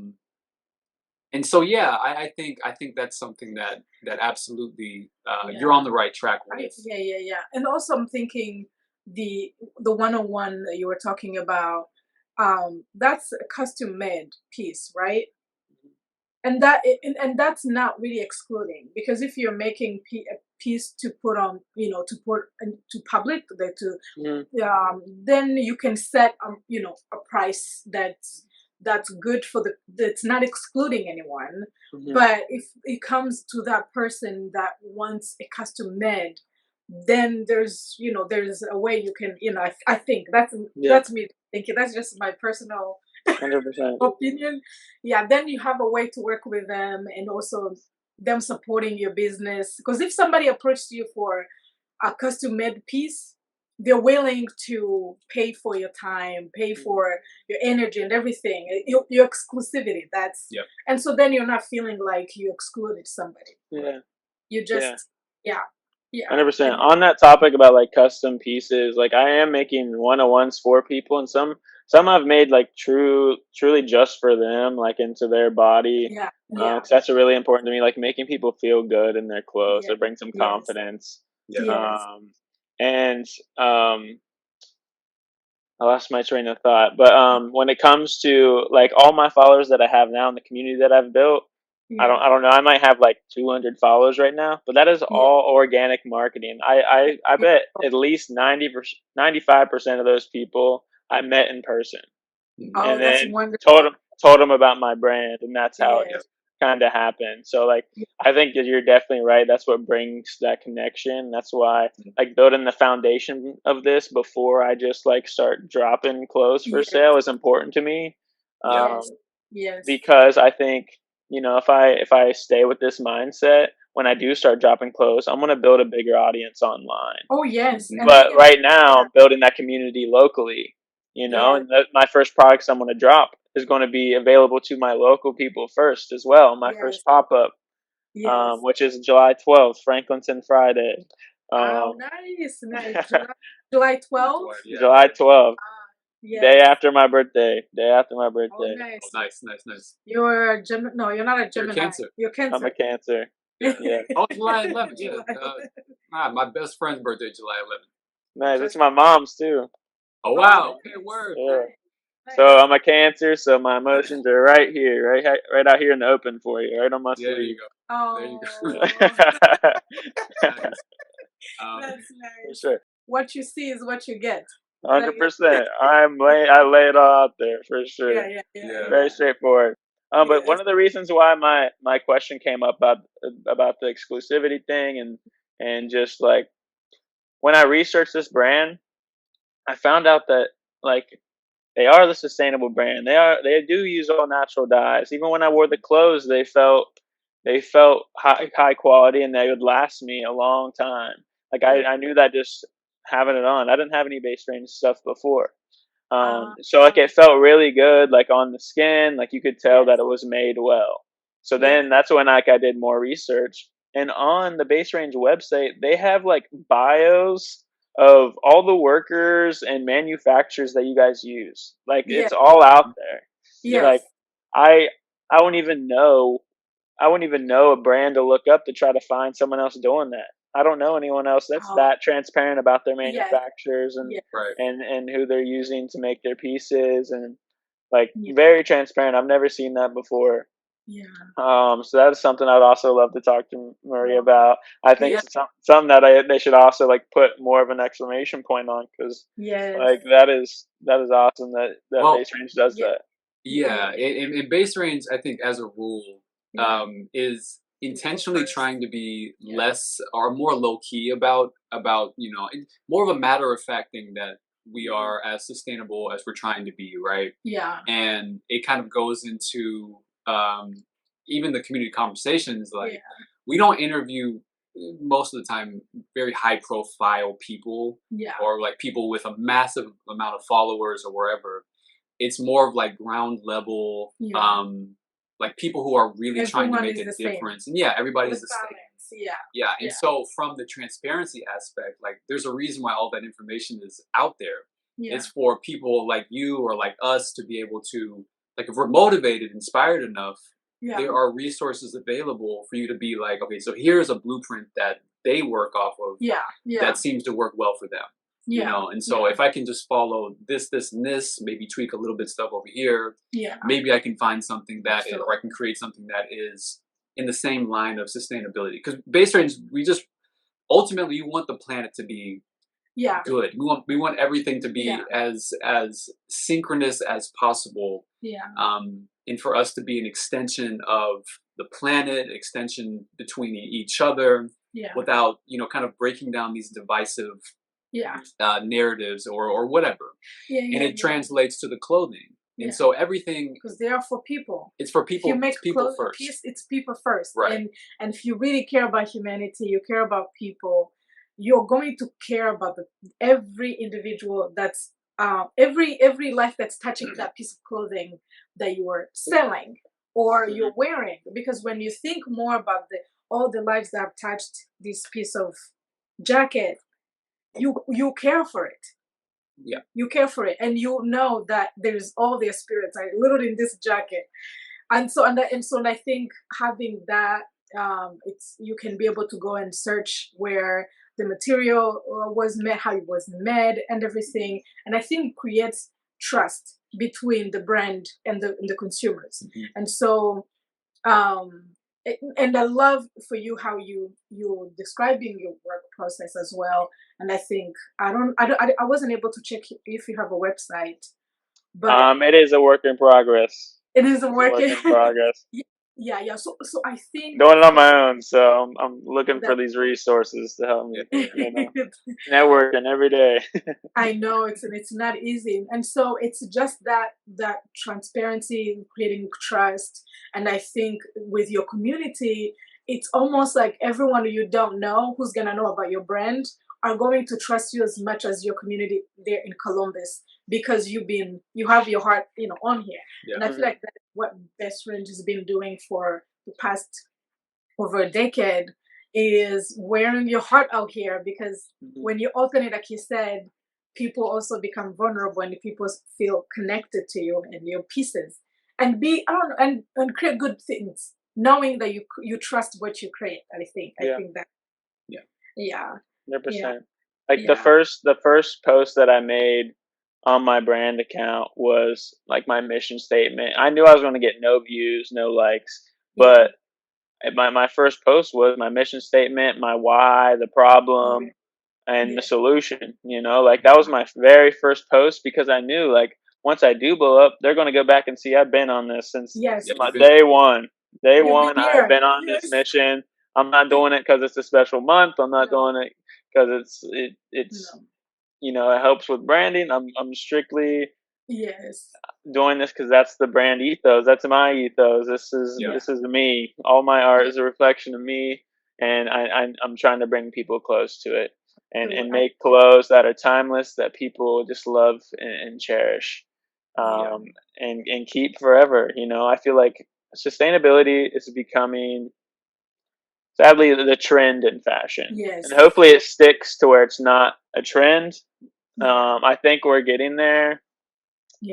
And so yeah, I think that's something that absolutely you're on the right track with. Yeah. And also, I'm thinking the one-on-one that you were talking about, that's a custom made piece, right? And that's not really excluding, because if you're making a piece to put on, to put to public, then you can set a price that's good for that's not excluding anyone. But if it comes to that person that wants a custom made, then there's a way you can, I think that's me thinking. That's just my personal 100%. opinion. Yeah, then you have a way to work with them, and also them supporting your business. Because if somebody approached you for a custom made piece, they're willing to pay for your time, pay for your energy and everything, your exclusivity. And so then you're not feeling like you excluded somebody. Yeah. You just, yeah. 100%. On that topic about like custom pieces, like I am making one-on-ones for people, and some I've made like truly just for them, like into their body. Yeah. 'Cause that's really important to me, like making people feel good in their clothes. It brings them confidence. And I lost my train of thought. But when it comes to like all my followers that I have now in the community that I've built, I don't know. I might have like 200 followers right now, but that is all organic marketing. I bet at least 95% of those people I met in person, and then told them about my brand, and that's how it kind of happened. So like, I think that you're definitely right. That's what brings that connection. That's why like building the foundation of this before I just like start dropping clothes for sale is important to me. Because I think, if I stay with this mindset, when I do start dropping clothes, I'm going to build a bigger audience online. Oh, yes. But right now, I'm building that community locally, and my first products I'm going to drop is going to be available to my local people first as well. My first pop-up, which is July 12th, Franklinton Friday. Nice. July 12th? July 12th. Day after my birthday. Oh, nice. Nice. You're no, you're not a Gemini. You're Cancer. You're Cancer. I'm a Cancer. Yeah. Oh, July 11th. Yeah. My best friend's birthday, July 11th. Nice. It's my mom's too. Oh wow. Okay, word. Yeah. Nice. So I'm a Cancer, so my emotions are right here, right out here in the open for you, right on my sleeve. There you go. Oh. There you go. That's nice. For sure. What you see is what you get. 100%. I lay it all out there for sure. Yeah. Very straightforward. But one of the reasons why my question came up about the exclusivity thing and just like when I researched this brand, I found out that like they are the sustainable brand. They do use all natural dyes. Even when I wore the clothes, they felt high quality, and they would last me a long time. Like I knew that just having it on. I didn't have any base range stuff before. So like it felt really good, like on the skin, like you could tell that it was made well. So then that's when like I did more research, and on the Base Range website, they have like bios of all the workers and manufacturers that you guys use. Like it's all out there. Like I wouldn't even know a brand to look up to try to find someone else doing that. I don't know anyone else that's that transparent about their manufacturers and who they're using to make their pieces, and like very transparent. I've never seen that before. So that is something I'd also love to talk to Marie about. I think it's something that they should also like put more of an exclamation point on, because like that is awesome that Base Range does that. Yeah, in Base Range, I think as a rule, is intentionally trying to be less or more low key about more of a matter of fact thing that we are as sustainable as we're trying to be, right? And it kind of goes into even the community conversations. Like we don't interview most of the time very high profile people, Yeah. or like people with a massive amount of followers or wherever. It's more of like ground level, Yeah. like people who are really trying to Everyone make is a the same. difference. And yeah, everybody's With the same. balance. Yeah. Yeah, and Yeah. so from the transparency aspect, like there's a reason why all that information is out there. Yeah. It's for people like you or like us to be able to, like, if we're motivated, inspired enough, Yeah. there are resources available for you to be like, okay, so here's a blueprint that they work off of Yeah. Yeah. that seems to work well for them. Yeah. You know, and so Yeah. if I can just follow this, this, and this, maybe tweak a little bit stuff over here, Yeah. maybe I can find something that, Sure. or I can create something that is in the same line of sustainability. Because base range, we just ultimately you want the planet to be Yeah. good. We want everything to be Yeah. as synchronous as possible, Yeah. and for us to be an extension of the planet, extension between each other, Yeah. without kind of breaking down these divisive Yeah. narratives or whatever. Yeah. And Yeah. it translates to the clothing. Yeah. And so everything, Because they are for people. it's for If people. you make It's people clothes first. piece, it's people first. Right. And if you really care about humanity, you care about people, you're going to care about every individual that's every life that's touching that piece of clothing that you are selling or you're wearing. Because when you think more about all the lives that have touched this piece of jacket, you care for it. Yeah. You care for it, and you know that there's all their spirits are literally in this jacket. And so and I think having that, it's you can be able to go and search where the material was made, how it was made, and everything. And I think it creates trust between the brand and the consumers. Mhm. And so, and I love for you how you're describing your work process as well. And I think I wasn't able to check if you have a website, but It is a work in progress. it isn't It's a work working. in progress. Yeah. So I think Doing it on my own, so I'm looking for that these resources to help me. Networking every day. I know it's not easy, and so it's just that transparency, creating trust, and I think with your community, it's almost like everyone you don't know who's gonna know about your brand are going to trust you as much as your community there in Columbus because you have your heart on here, Yeah. and I feel like that's what Best Range has been doing for the past over a decade is wearing your heart out here because when you open it, like you said, people also become vulnerable and people feel connected to you and your pieces and be I don't know and create good things knowing that you trust what you create. I think that Yeah. yeah 100%. Like yeah the first post that I made on my brand account was like my mission statement. I knew I was going to get no views, no likes, but my first post was my mission statement, my why, the problem, and the solution. Like that was my very first post because I knew like once I do blow up, they're going to go back and see I've been on this since yes Yeah, my you've been, day one. Day you've been one, I've here been on this yes mission. I'm not doing it because it's a special month. I'm not no doing it because it's no it helps with branding. I'm strictly yes doing this because that's the brand ethos. That's my ethos. This is yeah, this is me. All my art is a reflection of me, and I'm trying to bring people close to it and make clothes that are timeless that people just love and cherish, yeah and keep forever. I feel like sustainability is becoming sadly the trend in fashion, yes and hopefully it sticks to where it's not a trend. yeah I think we're getting there.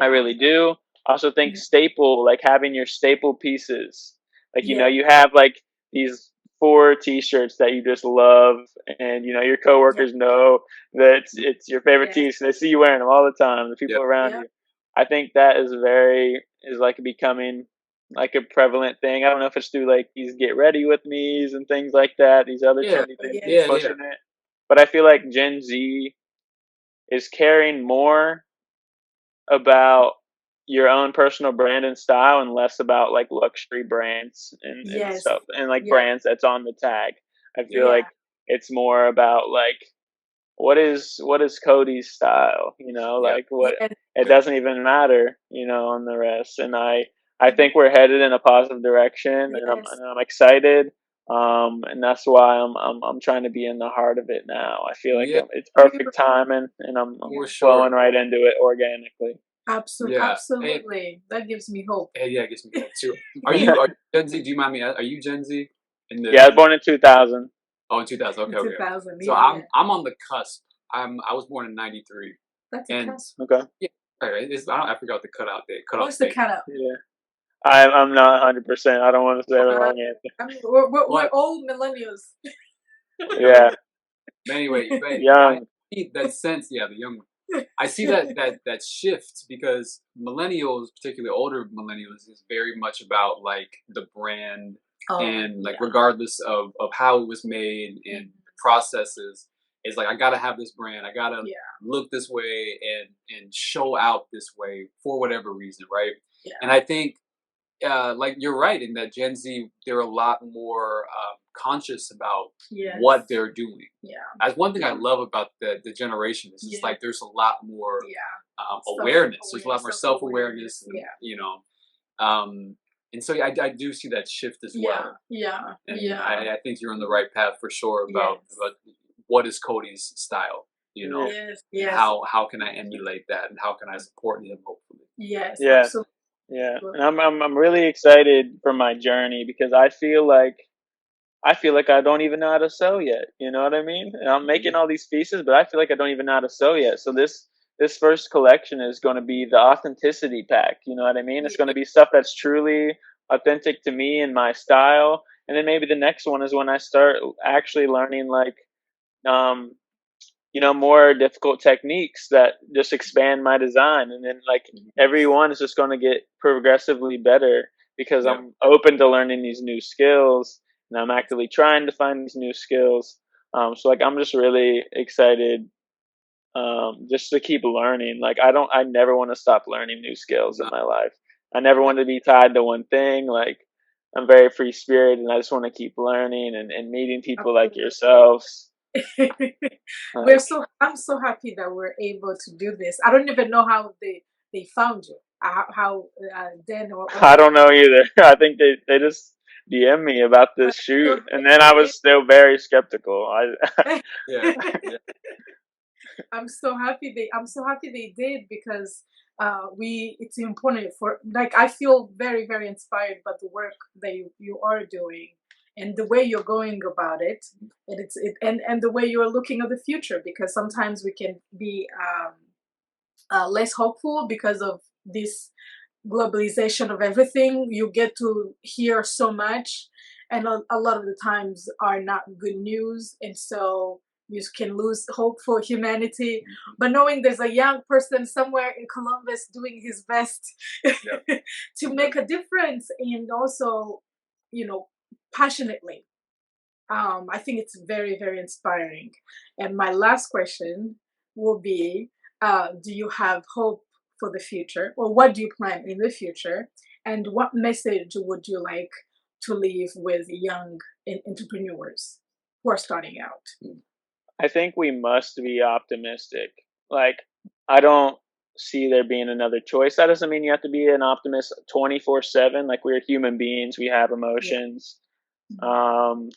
I yeah really do. I also think staple, like having your staple pieces. Like, yeah you have like these 4 t-shirts that you just love, and your yeah coworkers know that it's your favorite yes tees. They see you wearing them all the time, the yeah, people around yeah you. I think that is like becoming like a prevalent thing. I don't know if it's through like these get ready with me's and things like that, these other yeah, trendy things yes pushing it. But I feel like Gen Z is caring more about your own personal brand and style and less about like luxury brands and yes stuff and like yeah brands that's on the tag. I feel yeah like it's more about like what is Cody's style, yeah, like what yeah it doesn't even matter, on the rest. And I think we're headed in a positive direction, and I'm yes and I'm excited. And that's why I'm trying to be in the heart of it now. I feel like Yeah, it's perfect timing, and I'm for sure. flowing right into it organically. Yeah. Hey, Absolutely. That gives me hope. hey, yeah, it gives me hope too. Are you Gen Z? Do you mind me? Are you Gen Z? In Yeah, I was the born in 2000. in 2000. Okay, In okay. 2000, So yeah. I'm on the cusp. I was born in '93, That's a and cusp. Okay. yeah, right. I forgot the cutoff What's the date. cutoff? Yeah. I'm not 100%. I don't want to say the wrong answer. I mean, we're But all millennials. Yeah. anyway, but I Young. see that sense. Yeah, the young one. I see that shift because millennials, particularly older millennials, is very much about like the brand Oh, and like yeah. regardless of how it was made and the processes, it's like I gotta have this brand. I gotta Yeah. look this way and show out this way for whatever reason, right? Yeah. And I think like you're right in that Gen Z, they're a lot more conscious about what Yes. they're doing. Yeah. That's one thing I love about the generation. Is just Yeah. like there's a lot more Yeah. awareness. There's a lot more self Self-awareness. awareness, um, and so I do see that shift as well. Yeah. And Yeah. I think you're on the right path for sure about what is Cody's style. Yeah. Yes. Yes. How can I emulate that, and how can I support him? Hopefully. Yes. Yeah. Absolutely. Yeah. And I'm really excited for my journey because I feel like I don't even know how to sew yet. You know what I mean? And I'm making all these pieces, but I feel like I don't even know how to sew yet. So this first collection is going to be the authenticity pack. You know what I mean? It's going to be stuff that's truly authentic to me and my style. And then maybe the next one is when I start actually learning like um more difficult techniques that just expand my design. And then like everyone is just going to get progressively better because Yeah. I'm open to learning these new skills and I'm actively trying to find these new skills. So like I'm just really excited just to keep learning. Like I never want to stop learning new skills in No. my life. I never want to be tied to one thing. Like I'm very free spirited and I just want to keep learning and meeting people like yourselves. Like, I'm so happy that we're able to do this. I don't even know how they found you. How Dan or I don't know either. I think they just DM me about this shoot, and then I was still very skeptical. Yeah. Yeah. I'm so happy they did because it's important for like I feel very very inspired by the work that you are doing and the way you're going about it and the way you're looking at the future because sometimes we can be less hopeful because of this globalization of everything. You get to hear so much, and a lot of the times are not good news, and so you can lose hope for humanity. But knowing there's a young person somewhere in Columbus doing his best to make a difference, and also, you know, passionately, I think it's very, very inspiring. And my last question will be do you have hope for the future? Or what do you plan in the future? And what message would you like to leave with young entrepreneurs who are starting out? I think we must be optimistic. Like I don't see there being another choice. That doesn't mean you have to be an optimist 24/7. Like we're human beings, we have Yeah. emotions. Um,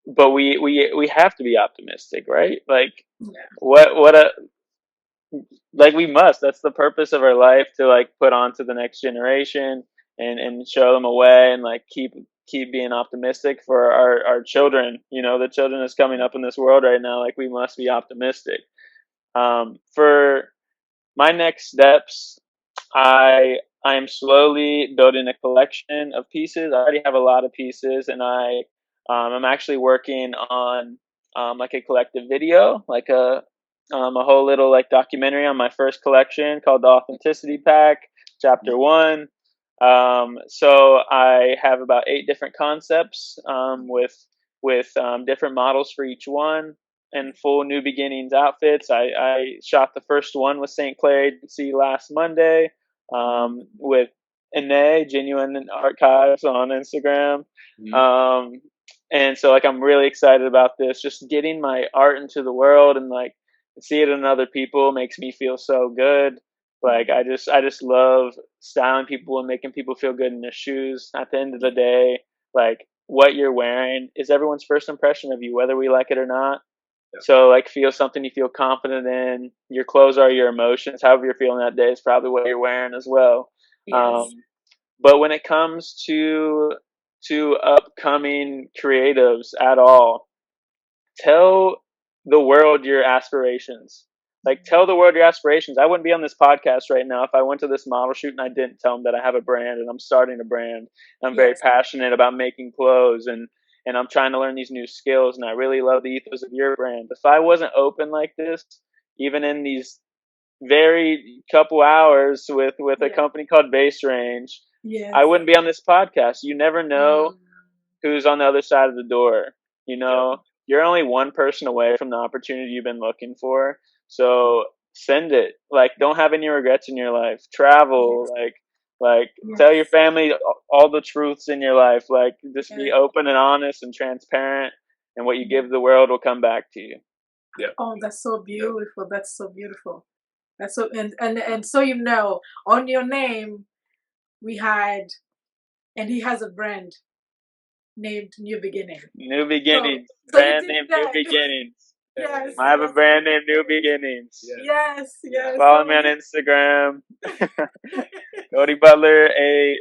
but we have to be optimistic, right? Like Yeah. what a like we must. That's the purpose of our life to like put on to the next generation and show them a way and like keep being optimistic for our children. You know, the children that's coming up in this world right now. Like we must be optimistic. For my next steps, I am slowly building a collection of pieces. I already have a lot of pieces, and I'm actually working on like a collective video, like a whole little like documentary on my first collection called the Authenticity Pack, Chapter One. So I have about 8 different concepts with different models for each one and full New Beginnings outfits. I shot the first one with St. Clair Agency last Monday with Ine, Genuine Archives on Instagram. Um, and so like I'm really excited about this. Just getting my art into the world and like see it in other people makes me feel so good. Like I just love styling people and making people feel good in their shoes. At the end of the day, like what you're wearing is everyone's first impression of you, whether we like it or not. Yeah. So like feel something you feel confident in. Your clothes are your emotions. However you're feeling that day is probably what you're wearing as well. Yes. But when it comes to upcoming creatives at all, tell the world your aspirations. Like tell the world your aspirations. I wouldn't be on this podcast right now if I went to this model shoot and I didn't tell them that I have a brand and I'm starting a brand. I'm very Yes. passionate about making clothes and I'm trying to learn these new skills and I really love the ethos of your brand. If I wasn't open like this, even in these very couple hours with a Yeah. company called Base Range, Yes. I wouldn't be on this podcast. You never know Mm. who's on the other side of the door. You know, Yep. you're only one person away from the opportunity you've been looking for. So send it. Like, don't have any regrets in your life. Travel. Yes. Like, tell your Yes. family all the truths in your life. Like, just be Yes. open and honest and transparent, and what you Yeah. give the world will come back to you. Yeah. Oh, that's so beautiful. That's so beautiful. That's so and so you know, on your name we had, and he has a brand named New Beginning. New beginnings. So you Brand did name New that. Beginnings. Yes. I have a Yes. brand name New Beginnings. Yeah. Yes. Yeah. Yes. Follow So me on you- Instagram. Cody Butler 8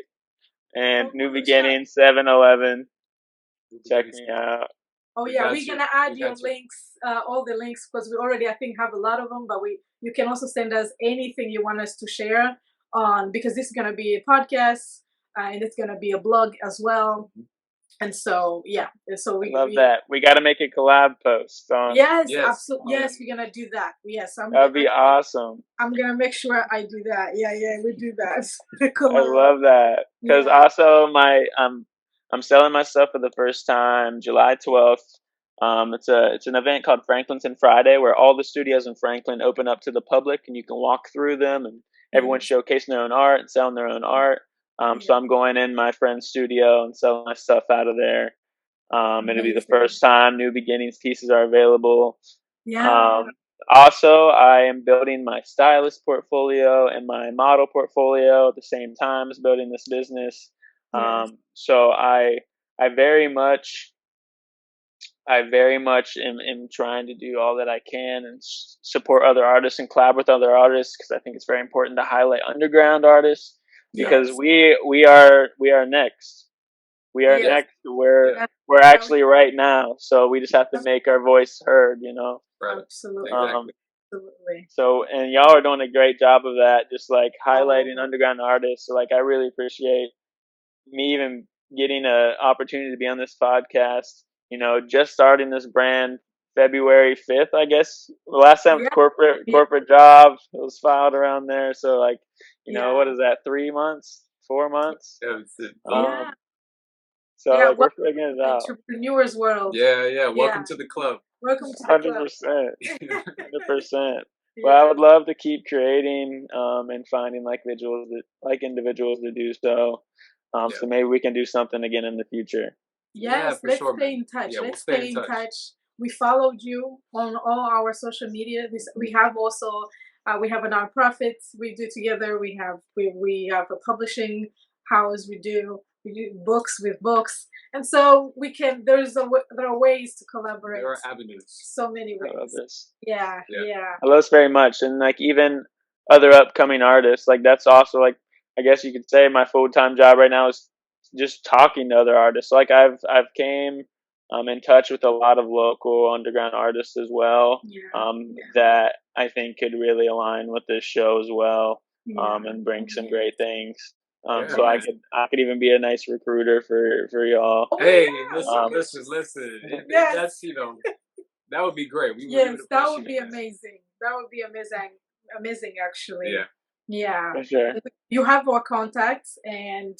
and Oh, New for sure. Beginnings 711. New Check beginnings. me out. Oh We yeah, got we're you. gonna add We your got you. links, all the links, because we already I think have a lot of them. But you can also send us anything you want us to share on, because this is gonna be a podcast, and it's gonna be a blog as well. And so yeah, and so I love that. We got to make a collab post on. yes, Yes. absolutely, yes, we're gonna do that. Yes, That'd be awesome. I'm gonna make sure I do that. Yeah, we do that. I love that because Yeah. also I'm selling my stuff for the first time July 12th. It's an event called Franklinton Friday where all the studios in Franklin open up to the public and you can walk through them and everyone's showcasing their own art and selling their own art. So I'm going in my friend's studio and selling my stuff out of there. It'll be the first time New Beginnings pieces are available. Yeah. Also, I am building my stylist portfolio and my model portfolio at the same time as building this business. Yes. So I very much am trying to do all that I can and support other artists and collab with other artists because I think it's very important to highlight underground artists because Yes. we are next. We are Yes. next. We're Yeah. actually right now. So we just have to make our voice heard, you know. Right. Absolutely. Exactly. Absolutely. So and y'all are doing a great job of that, just like highlighting Oh. underground artists. So like I really appreciate me even getting an opportunity to be on this podcast. You know, just starting this brand February 5th, I guess. Last time Yeah. corporate job was filed around there. So like, you know, what Yeah. is that? 3 months, 4 months? Yeah. Yeah. So Yeah. like we're figuring it out. Entrepreneurs world. Yeah. Welcome to the club. Welcome to the 100%. club. 100%. Well, I Yeah. would love to keep creating and finding individuals to do so. So maybe we can do something again in the future. Yes, for let's sure, stay man. in touch. Yeah, we'll Let's stay stay in in touch. touch. We followed you on all our social media. We have also we have a nonprofit we do together. We have a publishing house. We do books with books, and so there are ways to collaborate. There are avenues. So many ways. I love this. Yeah. I love this very much, and like even other upcoming artists, like that's also like I guess you could say my full time job right now is just talking to other artists. Like I've came in touch with a lot of local underground artists as well. That I think could really align with this show as well. And bring some great things. So I could even be a nice recruiter for y'all. Hey, listen. Yes. That's that would be great. Yes, that would be amazing. That would be amazing actually. Yeah. For sure. You have our contacts, and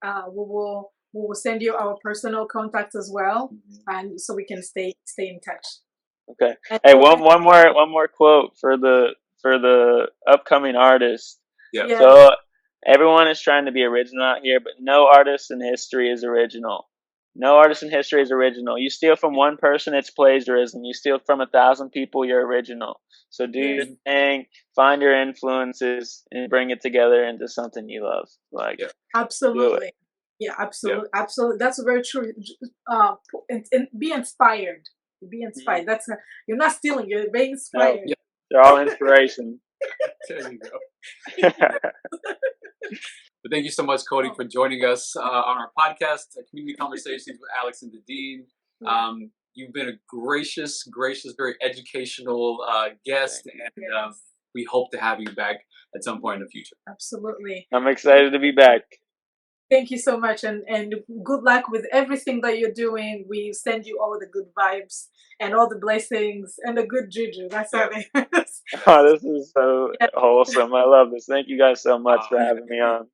we will send you our personal contacts as well, and so we can stay in touch. Okay. Hey, one more quote for the upcoming artists. Yeah. Yes. So everyone is trying to be original out here, but no artist in history is original. No artist in history is original. You steal from one person, it's plagiarism. You steal from 1,000 people, you're original. So do your thing, find your influences, and bring it together into something you love. Like, absolutely. Yeah, absolutely, absolutely. That's very true. And be inspired. Be inspired. That's not, you're not stealing. You're being No, inspired. they're all inspiration. There you go. But thank you so much, Cody, for joining us on our podcast, Community Conversations with Alex and Nadine. You've been a gracious, very educational guest, and we hope to have you back at some point in the future. Absolutely. I'm excited to be back. Thank you so much, and good luck with everything that you're doing. We send you all the good vibes and all the blessings and the good juju. That's how it is. Oh, this is so wholesome. I love this. Thank you guys so much for having me on.